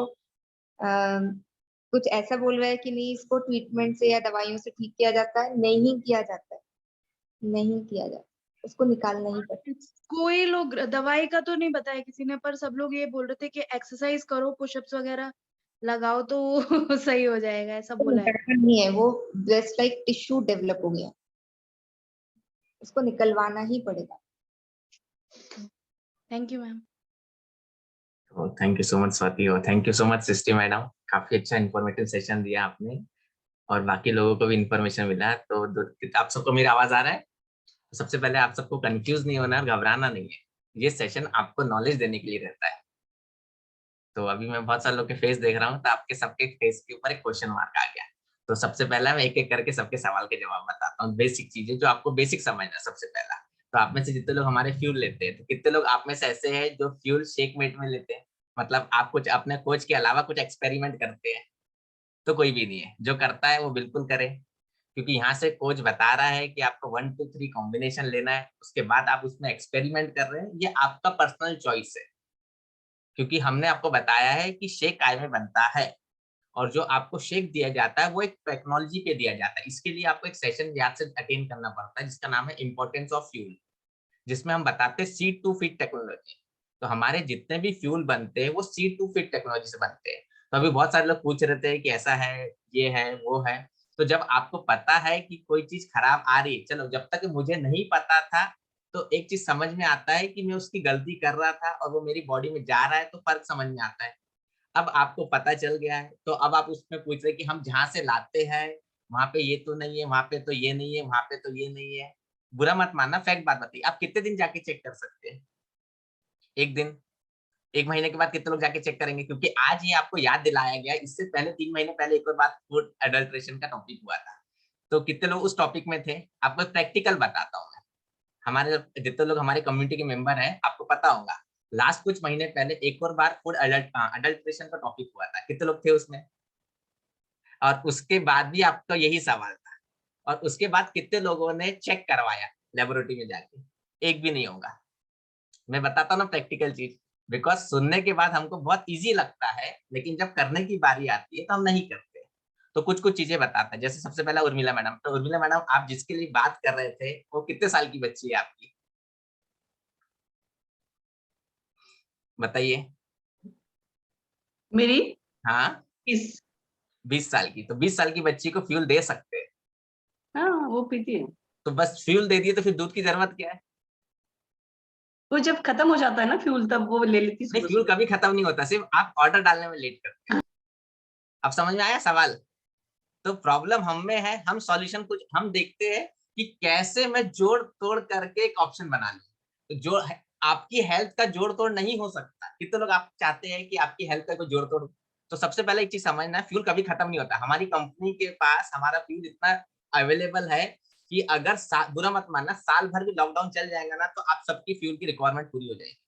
Speaker 2: कुछ ऐसा बोल रहा है कि नहीं इसको ट्रीटमेंट से या दवाइयों से ठीक किया जाता है, नहीं किया जाता है, नहीं किया जाता, उसको निकालना ही पड़ता है।
Speaker 12: कोई लोग, दवाई का तो नहीं बताया किसी ने, पर सब लोग ये बोल रहे थे कि एक्सरसाइज करो, पुशअप्स वगैरह लगाओ तो वो सही हो जाएगा, ऐसा बोला है।
Speaker 2: नहीं है, वो ब्रेस्ट लाइक टिश्यू डेवलप हो गया, उसको निकलवाना ही पड़ेगा।
Speaker 12: Thank you ma'am.
Speaker 11: Thank you so much Swati और thank you so much Srishti madam, काफी अच्छा इन्फॉर्मेटिव सेशन दिया आपने और बाकी लोगों को भी इन्फॉर्मेशन मिला। तो आप सबको मेरी आवाज आ रहा है? सबसे पहले आप सबको कंफ्यूज नहीं होना, घबराना नहीं है, ये सेशन आपको नॉलेज देने के लिए रहता है। तो अभी मैं बहुत सारे लोग के फेस देख रहा हूँ, तो आपके सबके फेस के ऊपर एक क्वेश्चन मार्क आ गया। तो सबसे पहला मैं एक एक करके सबके सवाल के जवाब बताता हूँ, बेसिक चीजें जो आपको बेसिक समझना। सबसे पहला, तो आप में से जितने लोग हमारे फ्यूल लेते हैं, तो कितने लोग आप में से ऐसे हैं जो फ्यूल शेक मेट में लेते हैं? मतलब आप कुछ अपने कोच के अलावा कुछ एक्सपेरिमेंट करते हैं? तो कोई भी नहीं है। जो करता है वो बिल्कुल करे, क्योंकि यहाँ से कोच बता रहा है कि आपको 1 2 3 कॉम्बिनेशन लेना है, उसके बाद आप उसमें एक्सपेरिमेंट कर रहे हैं, ये आपका पर्सनल चॉइस है। क्योंकि हमने आपको बताया है कि शेक काय में बनता है और जो आपको शेक दिया जाता है वो एक टेक्नोलॉजी पे दिया जाता है। इसके लिए आपको एक सेशन याद से अटेंड करना पड़ता है जिसका नाम है इम्पोर्टेंस ऑफ फ्यूल, जिसमें हम बताते हैं सीड टू फीड टेक्नोलॉजी। तो हमारे जितने भी फ्यूल बनते हैं वो सीड टू फीड टेक्नोलॉजी से बनते हैं। तो अभी बहुत सारे लोग पूछ रहे थे कि ऐसा है, ये है, वो है। तो जब आपको पता है कि कोई चीज खराब आ रही है, चलो जब तक मुझे नहीं पता था तो एक चीज समझ में आता है कि मैं उसकी गलती कर रहा था और वो मेरी बॉडी में जा रहा है, तो फर्क समझ में आता है। अब आपको पता चल गया है, तो अब आप उसमें पूछ रहे कि हम जहाँ से लाते हैं वहां पे ये तो नहीं है, वहां पे तो ये नहीं है, वहां पे तो ये नहीं है। बुरा मत मानना, फैक्ट बात बताइए, आप कितने दिन जाके चेक कर सकते हैं? एक दिन? 1 महीने के बाद कितने लोग जाके चेक करेंगे? क्योंकि आज ये आपको याद दिलाया गया, इससे पहले 3 महीने पहले एक और बात फूड एडल्ट्रेशन का टॉपिक हुआ था। तो कितने लोग उस टॉपिक में थे? आपको प्रैक्टिकल बताता हूँ मैं। हमारे जितने लोग हमारे कम्युनिटी के मेंबर हैं, आपको पता होगा लास्ट कुछ महीने पहले एक और बार फूड अडल्ट्रेशन का टॉपिक हुआ था। कितने लोग थे उसमें? और उसके बाद भी आपका यही सवाल था, और उसके बाद कितने लोगों ने चेक करवाया लेबोरेटरी में जाके? एक भी नहीं होगा। मैं बताता हूँ ना प्रैक्टिकल चीज, बिकॉज सुनने के बाद हमको बहुत इजी लगता है, लेकिन जब करने की बारी आती है तो हम नहीं करते। तो कुछ कुछ चीजें बताता है। जैसे सबसे पहला उर्मिला मैडम, तो उर्मिला मैडम आप जिसके लिए बात कर रहे थे वो कितने साल की बच्ची है आपकी, बताइए।
Speaker 8: मेरी
Speaker 11: हाँ,
Speaker 8: इस
Speaker 11: 20 साल की। तो 20 साल की बच्ची को फ्यूल दे सकते हैं,
Speaker 8: हाँ वो पीती है।
Speaker 11: तो बस फ्यूल दे दिए तो फिर दूध की जरूरत क्या है?
Speaker 8: वो जब खत्म हो जाता है ना फ्यूल, तब वो ले लेती
Speaker 11: नहीं,
Speaker 8: सुबह
Speaker 11: फ्यूल
Speaker 8: सुबह।
Speaker 11: कभी खत्म नहीं होता, सिर्फ आप ऑर्डर डालने में लेट करते हैं। अब समझ में आया सवाल? तो प्रॉब्लम हम में है, हम सॉल्यूशन कुछ हम देखते हैं कि कैसे मैं जोड़ तोड़ करके एक ऑप्शन बना लूं। तो जो आपकी हेल्थ का जोड़ तोड़ नहीं हो सकता। कितने लोग आप चाहते हैं कि आपकी हेल्थ का कोई जोड़ तोड़? तो सबसे पहले एक चीज समझना है, फ्यूल कभी खत्म नहीं होता। हमारी कंपनी के पास हमारा फ्यूल इतना अवेलेबल है कि अगर बुरा मत मानना, साल भर भी लॉकडाउन चल जाएगा ना, तो आप सबकी फ्यूल की रिक्वायरमेंट पूरी हो जाएगी,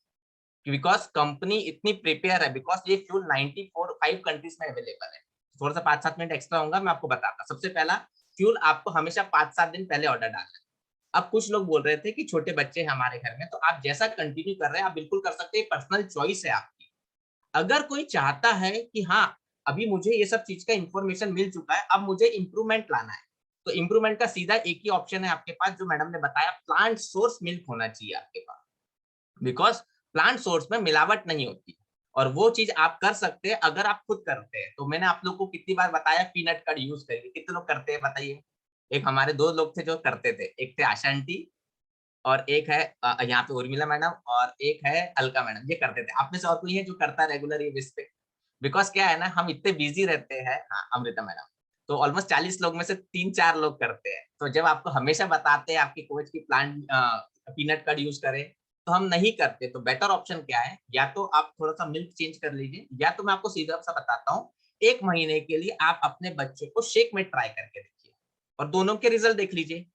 Speaker 11: बिकॉज कंपनी इतनी प्रिपेयर है। बिकॉज ये फ्यूल 94 कंट्रीज में अवेलेबल है। थोड़ा सा 5-7 मिनट एक्स्ट्रा होगा, मैं आपको बताता। सबसे पहला, फ्यूल आपको हमेशा 5-7 दिन पहले ऑर्डर डालना है। अब कुछ लोग बोल रहे थे कि छोटे बच्चे हैं हमारे घर में, तो आप जैसा कंटिन्यू कर रहे हैं आप बिल्कुल कर सकते हैं, पर्सनल चॉइस है आपकी। अगर कोई चाहता है कि हाँ अभी मुझे ये सब चीज का इंफॉर्मेशन मिल चुका है, अब मुझे इंप्रूवमेंट लाना है, तो इंप्रूवमेंट का सीधा एक ही ऑप्शन है आपके पास, जो मैडम ने बताया, प्लांट सोर्स मिल्क होना चाहिए आपके पास। बिकॉज प्लांट सोर्स में मिलावट नहीं होती, और वो चीज आप कर सकते हैं अगर आप खुद करते हैं। तो मैंने आप लोग को कितनी बार बताया पीनट कर्ड यूज करिए, कितने लोग करते हैं बताइए? एक हमारे 2 लोग थे जो करते थे, एक थे आशा आंटी और एक है यहाँ पे उर्मिला मैडम, और एक है अलका मैडम, ये करते थे। आप में से और कोई है जो करता है रेगुलर ये बेस पे? बिकॉज क्या है ना, हम इतने बिजी रहते हैं। हाँ, अमृता मैडम। तो ऑलमोस्ट 40 लोग में से 3-4 लोग करते हैं। तो जब आपको हमेशा बताते हैं आपके कोच की प्लांट पीनट कर्ड यूज करें, तो हम नहीं करते। तो बेटर ऑप्शन क्या है, या तो आप थोड़ा सा मिल्क चेंज कर लीजिए, या तो मैं आपको सीधा सा बताता हूँ, 1 महीने के लिए आप अपने बच्चे को शेक में ट्राई करके देखिए और दोनों के रिजल्ट देख लीजिए।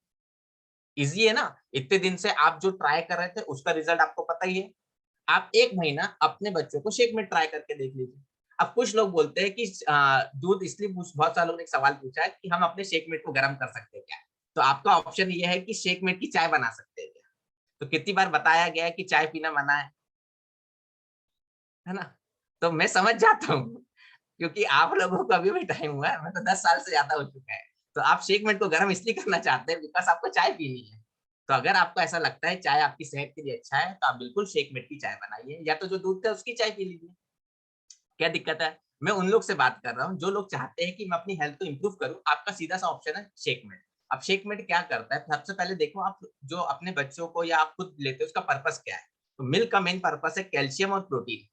Speaker 11: इजी है ना? इतने दिन से आप जो ट्राई कर रहे थे उसका रिजल्ट आपको पता ही है। आप 1 महीना अपने बच्चों को शेक में ट्राई करके देख लीजिए। अब कुछ लोग बोलते हैं कि दूध, इसलिए बहुत सारे लोगों ने एक सवाल पूछा है कि हम अपने शेक मेट को गर्म कर सकते हैं क्या? तो आपका ऑप्शन ये है कि शेक मेट की चाय बना सकते हैं क्या? तो कितनी बार बताया गया है कि चाय पीना मना है ना? तो मैं समझ जाता हूँ, क्योंकि आप लोगों को अभी भी टाइम हुआ है, मैं तो 10 साल से ज्यादा हो चुका है। तो आप शेक मेट को गर्म इसलिए करना चाहते हैं बिकॉज आपको चाय पीनी है। तो अगर आपको ऐसा लगता है चाय आपकी सेहत के लिए अच्छा है, तो आप बिल्कुल शेक मेट की चाय बनाइए, या तो जो दूध है उसकी चाय पी लीजिए। क्या दिक्कत है? मैं उन लोग से बात कर रहा हूँ जो लोग चाहते हैं कि मैं अपनी हेल्थ को इंप्रूव करूँ। आपका सीधा सा ऑप्शन है शेकमेट। अब शेकमेट क्या करता है, सबसे पहले देखो आप जो अपने बच्चों को या आप खुद लेते हो उसका पर्पस क्या है। तो मिल्क का मेन पर्पस है कैल्शियम और प्रोटीन।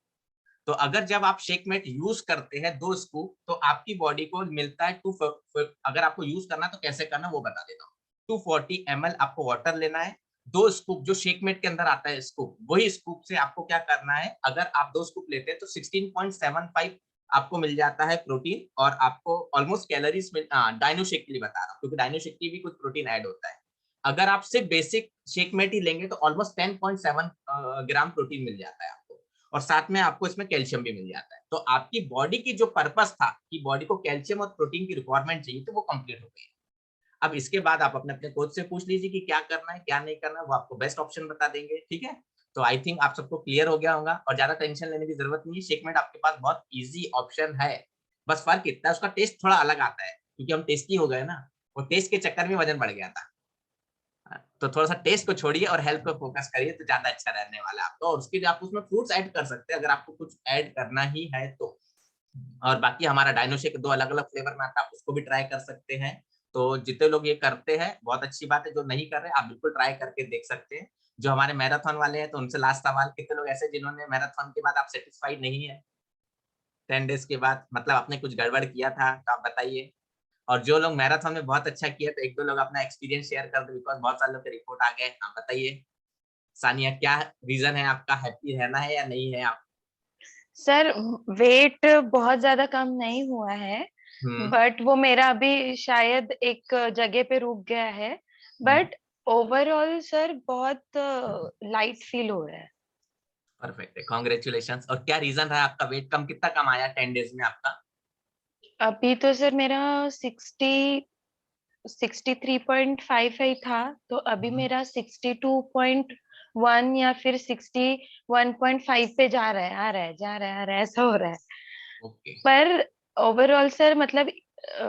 Speaker 11: तो अगर जब आप शेकमेट यूज करते हैं 2 स्कूप, तो आपकी बॉडी को मिलता है अगर आपको यूज करना तो कैसे करना वो बता देता हूँ। 240 ml आपको वाटर लेना है, 2 स्कूप जो शेकमेट के अंदर आता है स्कूप, वही स्कूप से आपको क्या करना है, अगर आप 2 स्कूप लेते हैं तो 16.75 आपको मिल जाता है प्रोटीन, और आपको ऑलमोस्ट कैलोरीज में डायनो शेक के लिए बता रहा हूँ, क्योंकि डायनो शेक की भी कुछ प्रोटीन ऐड होता है। अगर आप सिर्फ बेसिक शेकमेट ही लेंगे तो ऑलमोस्ट 10.7 ग्राम प्रोटीन मिल जाता है आपको, और साथ में आपको इसमें कैल्शियम भी मिल जाता है। तो आपकी बॉडी की जो पर्पस था कि बॉडी को कैल्शियम और प्रोटीन की रिक्वायरमेंट चाहिए, तो वो कंप्लीट हो गई। अब इसके बाद आप अपने कोच से पूछ लीजिए कि क्या करना है क्या नहीं करना है, वो आपको बेस्ट ऑप्शन बता देंगे। ठीक है? तो आई थिंक आप सबको क्लियर हो गया होगा, और ज्यादा टेंशन लेने की जरूरत नहीं है। शेकमेट आपके पास बहुत इजी ऑप्शन है। बस फर्क इतना है, उसका टेस्ट थोड़ा अलग आता है, क्योंकि हम टेस्टी हो गए ना। वो टेस्ट के चक्कर में वजन बढ़ गया था। तो थोड़ा सा टेस्ट को छोड़िए और हेल्थ को फोकस करिए, तो ज्यादा अच्छा रहने वाला है आपको। और उसके लिए आप उसमें फ्रूट्स ऐड कर सकते हैं, अगर आपको कुछ ऐड करना ही है तो। और बाकी हमारा डायनो शेक 2 अलग अलग फ्लेवर में आता है, आप उसको भी ट्राई कर सकते हैं। तो जितने लोग ये करते हैं बहुत अच्छी बात है, जो नहीं कर रहे आप बिल्कुल ट्राई करके देख सकते हैं। जो हमारे मैराथन वाले हैं, तो उनसे लास्ट सवाल, कितने लोग ऐसे जिन्होंने मैराथन के बाद आप सेटिस्फाइड नहीं है 10 डेज के बाद, मतलब आपने कुछ गड़बड़ किया था, तो आप बताइए। और जो लोग मैराथन में बहुत अच्छा किया, तो 1-2 लोग अपना एक्सपीरियंस शेयर कर दो, बिकॉज बहुत सारे लोग के रिपोर्ट आ गए। आप बताइए सानिया, क्या रीजन है आपका, हैप्पी रहना है या नहीं है आप?
Speaker 10: सर वेट बहुत ज्यादा कम नहीं हुआ है, बट वो मेरा अभी शायद एक जगह पे रुक गया है, बट ओवरऑल सर बहुत लाइट फील हो रहा है।
Speaker 11: परफेक्ट है, कांग्रेचुलेशंस। और क्या रीजन रहा आपका वेट कम, कितना कम आया 10 डेज में आपका?
Speaker 10: अभी तो सर मेरा 63.55 था, तो अभी मेरा 62.1 या फिर 61.5 पे जा रहा है, आ रहा है, ऐसा हो रहा है।
Speaker 11: ओके
Speaker 10: पर ओवरऑल सर मतलब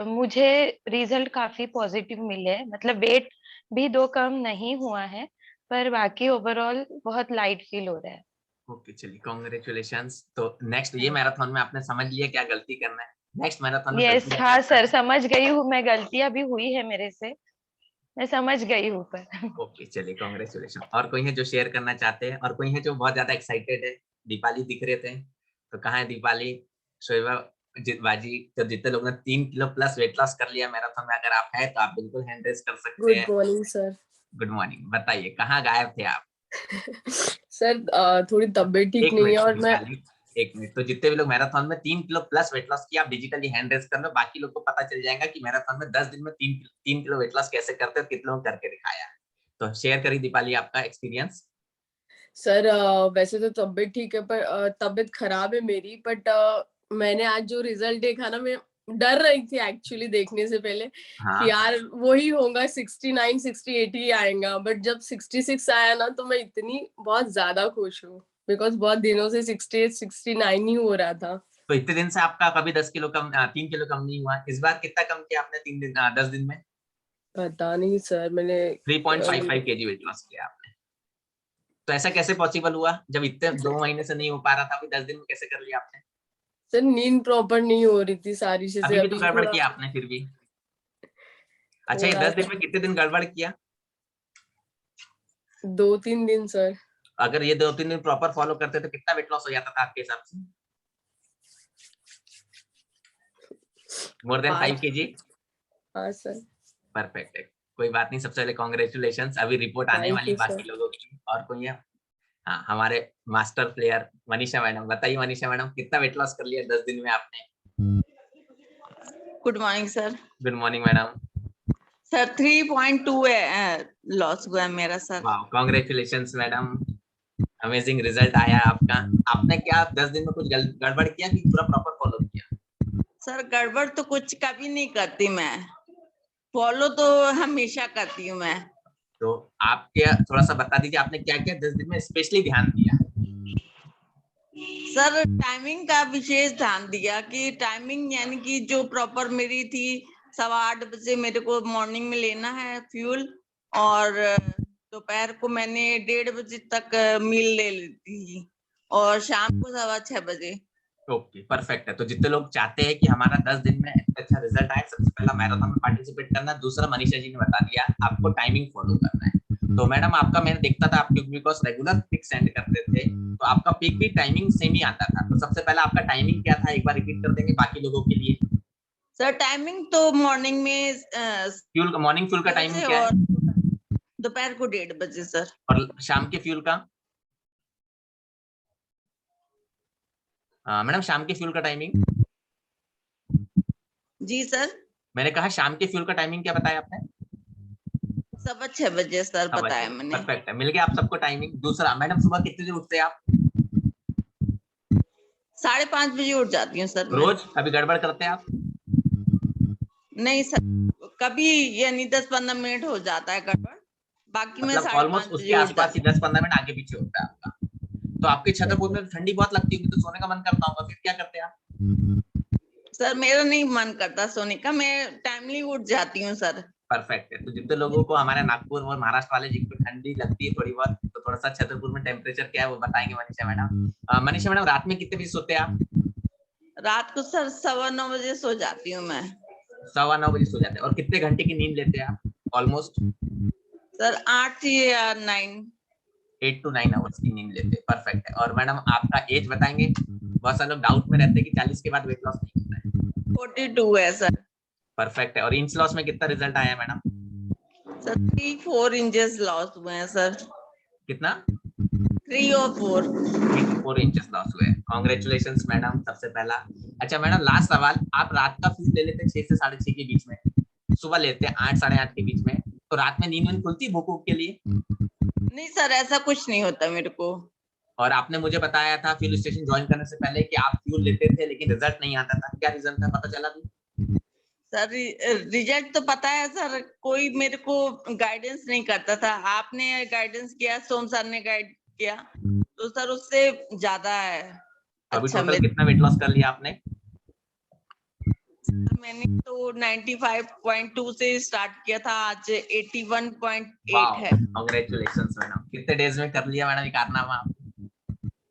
Speaker 10: मुझे रिजल्ट काफी पॉजिटिव मिले, मतलब वेट भी 2 कम नहीं हुआ है, पर बाकी ओवरऑल बहुत लाइट फील हो रहा है।
Speaker 11: ओके, चलिए कॉन्ग्रेचुलेशंस। तो नेक्स्ट ये मैराथन में आपने समझ लिया क्या गलती करना है, नेक्स्ट मैराथन में
Speaker 10: यस,
Speaker 11: गलती नहीं
Speaker 10: हाँ
Speaker 11: करना
Speaker 10: सर,
Speaker 11: है।
Speaker 10: समझ गई हूँ मैं, गलतियां भी हुई है मेरे से, मैं समझ गई हूँ पर।
Speaker 11: ओके चलिए कॉन्ग्रेचुलेशन। और कोई है जो शेयर करना चाहते हैं, और कोई है जो बहुत ज्यादा एक्साइटेड है? दीपाली दिख रहे थे, तो कहाँ है दीपाली, शोएबा, बाजी? तो जितने लोगों ने 3 किलो प्लस वेट लॉस कर लिया मैराथन में, अगर आप है तो आप बिल्कुल हैंड रेज कर सकते
Speaker 13: गुड
Speaker 11: हैं।
Speaker 13: Morning sir.
Speaker 11: गुड मॉर्निंग, बताइए कहाँ गायब थे आप?
Speaker 13: सर थोड़ी तबीयत ठीक
Speaker 11: एक
Speaker 13: नहीं
Speaker 11: मिनट
Speaker 13: है और मैं
Speaker 11: दीपाली, एक मिनट। तो जितने भी लोग मैराथन में 3 किलो प्लस वेट लॉस किया, आप डिजिटली हैंड रेज कर लो, बाकी लोग को पता चल जाएगा कि मैराथन में 10 दिन में 3 किलो वेट लॉस कैसे करते हैं, कितने लोग करके दिखाया। तो शेयर करिए दीपाली आपका एक्सपीरियंस।
Speaker 13: सर वैसे तो तबीयत ठीक है, पर तबीयत खराब है मेरी, बट मैंने आज जो रिजल्ट देखा ना, मैं डर रही थी एक्चुअली देखने से पहले
Speaker 11: हाँ
Speaker 13: कि यार वही होगा 69 68 ही आएगा, बट जब 66 आया ना तो मैं इतनी बहुत ज्यादा खुश हूँ, बिकॉज बहुत दिनों से 68 69 ही हो रहा था।
Speaker 11: तो इतने दिन से आपका कभी 10 किलो कम 3 किलो कम नहीं हुआ, इस बार कितना कम किया आपने 10 दिन में?
Speaker 13: पता नहीं सर, मैंने
Speaker 11: 3.55 kg वेट लॉस किया आपने। तो ऐसा कैसे पॉसिबल हुआ जब इतने 2 महीने से नहीं हो पा रहा था, अभी 10 दिन में कैसे कर लिया आपने?
Speaker 13: सर नींद प्रॉपर नहीं हो रही थी, सारी चीजें
Speaker 11: अभी भी तो
Speaker 13: अभी
Speaker 11: गड़बड़
Speaker 13: थोड़ा
Speaker 11: किया आपने फिर भी। अच्छा, ये
Speaker 13: थोड़ा
Speaker 11: 10 दिन में कितने दिन गड़बड़ किया?
Speaker 13: 2-3 दिन सर।
Speaker 11: अगर ये 2-3 दिन प्रॉपर फॉलो करते तो कितना वेट लॉस हो जाता था आपके हिसाब से? More than 5 kg?
Speaker 13: हाँ सर।
Speaker 11: परफेक्ट है, कोई बात नहीं। सबसे पहले कॉन्ग्रेचुलेशन, अभी रिपोर्ट आने
Speaker 13: थैंक
Speaker 11: वाली
Speaker 13: यू
Speaker 11: बाकी
Speaker 13: सर।
Speaker 11: लोगों की। और कोई है? हाँ, हमारे मास्टर प्लेयर मनीषा मैडम, बताइए मनीषा मैडम कितना वेट लॉस कर लिया 10 दिन में आपने?
Speaker 14: Good morning sir.
Speaker 11: Good morning madam.
Speaker 14: Sir 3.2 loss हुआ है मेरा सर।
Speaker 11: वाह, कांग्रेचुलेशंस मैडम, अमेजिंग रिजल्ट आया आपका। आपने क्या 10 दिन में कुछ गड़बड़ किया कि पूरा प्रॉपर फॉलो किया?
Speaker 14: सर गड़बड़ तो कुछ कभी नहीं करती मैं, फॉलो तो हमेशा करती हूँ मैं।
Speaker 11: तो आप क्या थोड़ा सा बता दीजिए आपने क्या क्या 10 दिन में स्पेशली ध्यान दिया?
Speaker 14: सर टाइमिंग का विशेष ध्यान दिया कि टाइमिंग यानी कि जो प्रॉपर मेरी थी 8:15 बजे मेरे को मॉर्निंग में लेना है फ्यूल, और दोपहर को मैंने 1:30 बजे तक मील ले लेती थी, और शाम को 6:15 बजे।
Speaker 11: ओके परफेक्ट है। तो जितने लोग चाहते हैं कि हमारा 10 दिन में अच्छा रिजल्ट आए, सबसे पहला मैराथन में पार्टिसिपेट करना, दूसरा मनीषा जी ने बता दिया आपको टाइमिंग फॉलो करना है। तो मैडम आपका मैंने देखता था आप बिकॉज रेगुलर पिक सेंड करते थे, तो आपका पिक भी टाइमिंग सेम ही आता था। तो सबसे पहला आपका टाइमिंग क्या था, एक बार रिपीट कर देंगे बाकी लोगों के लिए?
Speaker 14: सर टाइमिंग तो मॉर्निंग में
Speaker 11: फ्यूल का, मॉर्निंग फ्यूल का टाइमिंग क्या है?
Speaker 14: दोपहर को 1:30 बजे सर।
Speaker 11: और शाम के फ्यूल का? मैडम शाम के फ्यूल का टाइमिंग?
Speaker 14: जी सर।
Speaker 11: मैंने कहा शाम के फ्यूल का टाइमिंग क्या बताया आपने?
Speaker 14: 6:15 बजे सर बताया मैंने।
Speaker 11: परफेक्ट है, मिल गया आप सबको टाइमिंग। दूसरा मैडम सुबह कितने बजे उठते हैं आप?
Speaker 14: 5:30 बजे उठ जाती हूँ सर।
Speaker 11: रोज कभी गड़बड़ करते हैं आप?
Speaker 14: नहीं सर, कभी यानी 10-15 मिनट हो जाता है गड़बड़, बाकी मैं
Speaker 11: मतलब ऑलमोस्ट
Speaker 14: 5:30
Speaker 11: उसके
Speaker 14: बजे उठ
Speaker 11: आसपास ही
Speaker 14: जाती
Speaker 11: 10-15 मिनट आगे पीछे होता है आपका। तो आपके छतरपुर में ठंडी बहुत लगती होगी, तो सोने का मन करता होगा, फिर क्या करते हैं आप?
Speaker 14: सर मेरा नहीं मन करता सोने का, मैं टाइमली उठ जाती हूँ सर।
Speaker 11: परफेक्ट है। तो जितने लोगों को हमारे नागपुर और महाराष्ट्र वाले जिनको ठंडी लगती है थोड़ी बहुत, तो थोड़ा सा छतरपुर में टेम्परेचर क्या है वो बताएंगे मनीषा मैडम। मनीषा मैडम रात में कितने बजे सोते हैं आप?
Speaker 14: रात को सर 9:15 बजे सो जाती हूँ मैं।
Speaker 11: 9:15 बजे सो जाते हैं। और कितने घंटे की नींद लेते हैं आप ऑलमोस्ट?
Speaker 14: सर 8 या
Speaker 11: 8 to 9 आवर्स की नींद लेते हैं। परफेक्ट है। और मैडम आपका एज बताएंगे, बहुत सारे लोग डाउट में रहते हैं कि 40 के बाद वेट लॉस नहीं होता है।
Speaker 14: 42 है सर।
Speaker 11: परफेक्ट है। और इंच लॉस में कितना रिजल्ट आया मैडम?
Speaker 14: सर 3-4 इंचेस लॉस हुए हैं सर।
Speaker 11: कितना?
Speaker 14: 3 और
Speaker 11: 4 इंचेस लॉस हुए। कांग्रेचुलेशंस मैडम सबसे पहला। अच्छा मैडम लास्ट सवाल, आप रात का फ्यूल ले लेते हैं 6 से 6:30 के बीच में, सुबह लेते हैं 8 साढ़े 8 के बीच में, तो रात में नींद खुलती है भूख के लिए?
Speaker 14: नहीं सर, ऐसा कुछ नहीं होता मेरे को।
Speaker 11: और आपने मुझे बताया था फ्यूल स्टेशन ज्वाइन करने से पहले कि आप फ्यूल लेते थे लेकिन रिजल्ट नहीं आता था, क्या रीजन था, पता चला भी?
Speaker 14: सर रिजल्ट तो पता है सर, कोई मेरे को गाइडेंस नहीं करता था, आपने गाइडेंस किया, सोम सर ने गाइड किया, तो सर उससे ज्यादा है।
Speaker 11: अभी
Speaker 14: अच्छा
Speaker 11: टोटल कितना वेट लॉस कर लिया आपने?
Speaker 14: मैंने तो 95.2 से स्टार्ट किया था, आज 81.8 है।
Speaker 11: Congratulations madam. कितने डेज में कर लिया मैडम ये कारनामा?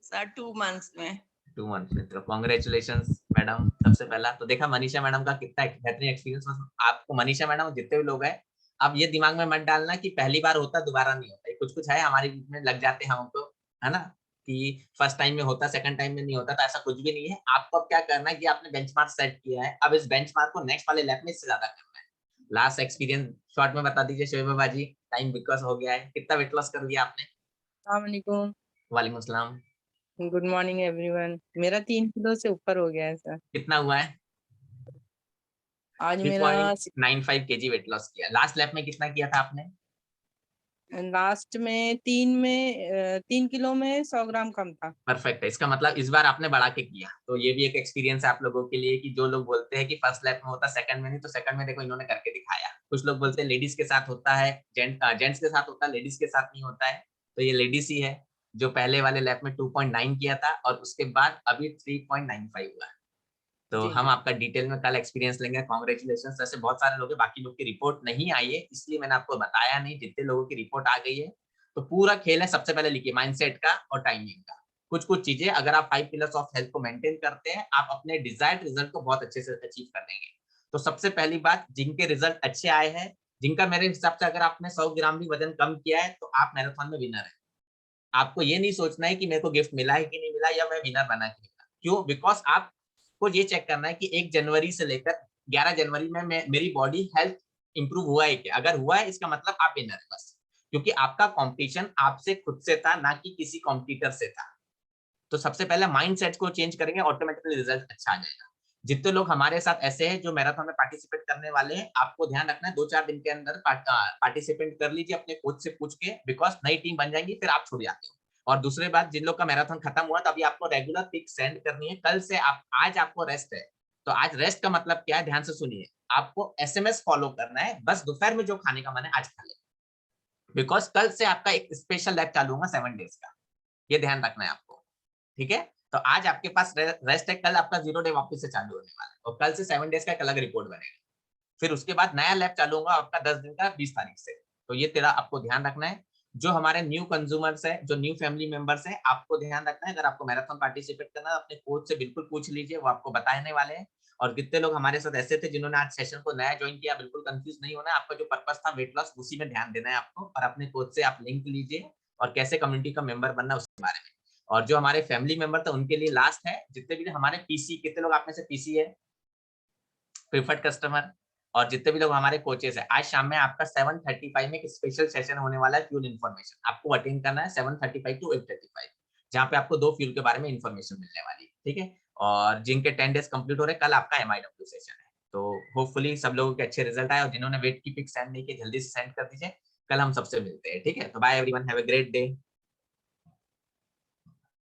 Speaker 14: सर 2 मंथ्स में।
Speaker 11: 2 मंथ्स में। तो कांग्रेचुलेशंस मैडम। सबसे पहला तो देखा मनीषा मैडम का कितना बेहतरीन एक्सपीरियंस। आपको मनीषा मैडम जितने भी लोग हैं, अब ये दिमाग में मत डालना कि पहली बार होता दोबारा नहीं होता। कुछ कुछ है हमारे बीच में लग जाते हैं हमको, है ना, कि फर्स्ट टाइम में होता, सेकंड टाइम में नहीं होता। तो ऐसा कुछ भी नहीं है। आपको अब क्या करना है कि आपने बेंचमार्क सेट किया है, अब इस बेंचमार्क को नेक्स्ट वाले लैप में इससे ज्यादा करना है। लास्ट एक्सपीरियंस शॉर्ट में बता दीजिए शोएब बाजी, टाइम बिकॉज हो गया है। कितना वेट लॉस कर लिया आपने?
Speaker 15: अस्सलाम वालेकुम।
Speaker 11: वालेकुम सलाम।
Speaker 15: Good morning everyone. मेरा 3 किलो से ऊपर हो गया है सर।
Speaker 11: कितना हुआ है?
Speaker 15: आज मेरा
Speaker 11: 3.95 kg वेट लॉस किया। लास्ट लैप में कितना किया था आपने?
Speaker 15: लास्ट में 3 किलो में 100 ग्राम कम था।
Speaker 11: परफेक्ट है। इसका मतलब इस बार आपने बढ़ा के किया। तो ये भी एक एक्सपीरियंस है आप लोगों के लिए कि जो लोग बोलते हैं कि फर्स्ट लैप में होता सेकंड में नहीं, तो सेकंड में देखो इन्होंने करके दिखाया। कुछ लोग बोलते हैं लेडीज के साथ होता है, जेंट्स के साथ होता है, लेडीज के साथ नहीं होता है। तो ये लेडीज ही है जो पहले वाले लैप में 2.9 किया था और उसके बाद अभी 3.95 हुआ है। तो हम आपका डिटेल में कल एक्सपीरियंस लेंगे। कांग्रेचुलेशंस। ऐसे बहुत सारे लोग हैं, बाकी लोग की रिपोर्ट नहीं आई है इसलिए मैंने आपको बताया नहीं। जितने लोगों की रिपोर्ट आ गई है तो पूरा खेल है। सबसे पहले लिखिए माइंडसेट का और टाइमिंग का। कुछ कुछ चीजें अगर आप 5 पिलर्स ऑफ हेल्थ को मेंटेन करते हैं, आप अपने डिजायर्ड रिजल्ट को बहुत अच्छे से अचीव कर लेंगे। तो सबसे पहली बात, जिनके रिजल्ट अच्छे आए हैं, जिनका मेरे हिसाब से अगर आपने 100 ग्राम भी वजन कम किया है तो आप मैराथन में विनर है। आपको ये नहीं सोचना है कि मेरे को गिफ्ट मिला है कि नहीं मिला या मैं विनर बना कि नहीं। क्यों? बिकॉज आपको ये चेक करना है कि 1 जनवरी से लेकर 11 जनवरी में मेरी बॉडी हेल्थ इंप्रूव हुआ है क्या? अगर हुआ है इसका मतलब आप विनर है बस। क्योंकि आपका कंपटीशन आपसे खुद से था, ना कि किसी कॉम्पिटिटर से था। तो सबसे पहले माइंडसेट को चेंज करेंगे, ऑटोमेटिकली रिजल्ट अच्छा आ जाएगा। जितने लोग हमारे साथ ऐसे हैं जो मैराथन में पार्टिसिपेट करने वाले हैं, आपको ध्यान रखना है 2-4 दिन के अंदर पार्टिसिपेट कर लीजिए अपने कोच से पूछ के, बिकॉज नई टीम बन जाएंगी फिर आप छूट जाते हो। और दूसरी बात, जिन लोग का मैराथन खत्म हुआ तो अभी आपको रेगुलर पिक सेंड करनी है। कल से आज आपको रेस्ट है, तो आज रेस्ट का मतलब क्या है ध्यान से सुनिए। आपको SMS फॉलो करना है, बस दोपहर में जो खाने का मन है आज खा ले, बिकॉज कल से आपका एक स्पेशल लैब चालू होगा 7 डेज का। ये ध्यान रखना है आपको, ठीक है? तो आज आपके पास रेस्ट है, कल आपका 0 डे वापस से चालू होने वाला है और कल से 7 डेज का एक अलग रिपोर्ट बनेगा। फिर उसके बाद नया लैब चालू होगा आपका 10 दिन का 20 तारीख से। तो ये तेरा आपको ध्यान रखना है। जो हमारे न्यू कंज्यूमर्स है, जो न्यू फैमिली मेंबर्स है, आपको ध्यान रखना है। अगर आपको मैराथन पार्टिसिपेट करना है अपने कोच से बिल्कुल पूछ लीजिए, वो आपको बताने वाले हैं। और कितने लोग हमारे साथ ऐसे थे जिन्होंने आज सेशन को नया ज्वाइन किया, बिल्कुल कंफ्यूज नहीं होना है। आपका जो पर्पस था वेट लॉस, उसी में ध्यान देना है आपको। और अपने कोच से आप लिंक लीजिए और कैसे कम्युनिटी का मेंबर बनना उसके बारे में। और जो हमारे फैमिली मेंबर थे उनके लिए लास्ट है, जितने भी हमारे पीसी, कितने लोग आप में से पीसी है प्रीफर्ड कस्टमर, और जितने भी लोग हमारे कोचेस है, आज शाम में आपका 7:35 में एक स्पेशल सेशन होने वाला है फ्यूल इन्फॉर्मेशन। आपको अटेंड करना है 7:35 to 8:35, जहाँ पे आपको 2 फ्यूल के बारे में इन्फॉर्मेशन मिलने वाली है, ठीक है? और जिनके 10 डेज कंप्लीट हो रहे हैं, कल आपका MIW सेशन है। तो होपफुली सब लोगों के अच्छे रिजल्ट आए। और जिन्होंने वेट की पिक सेंड नहीं की, जल्दी से सेंड कर दीजिए। कल हम सबसे मिलते हैं, ठीक है? तो bye everyone, have a great day.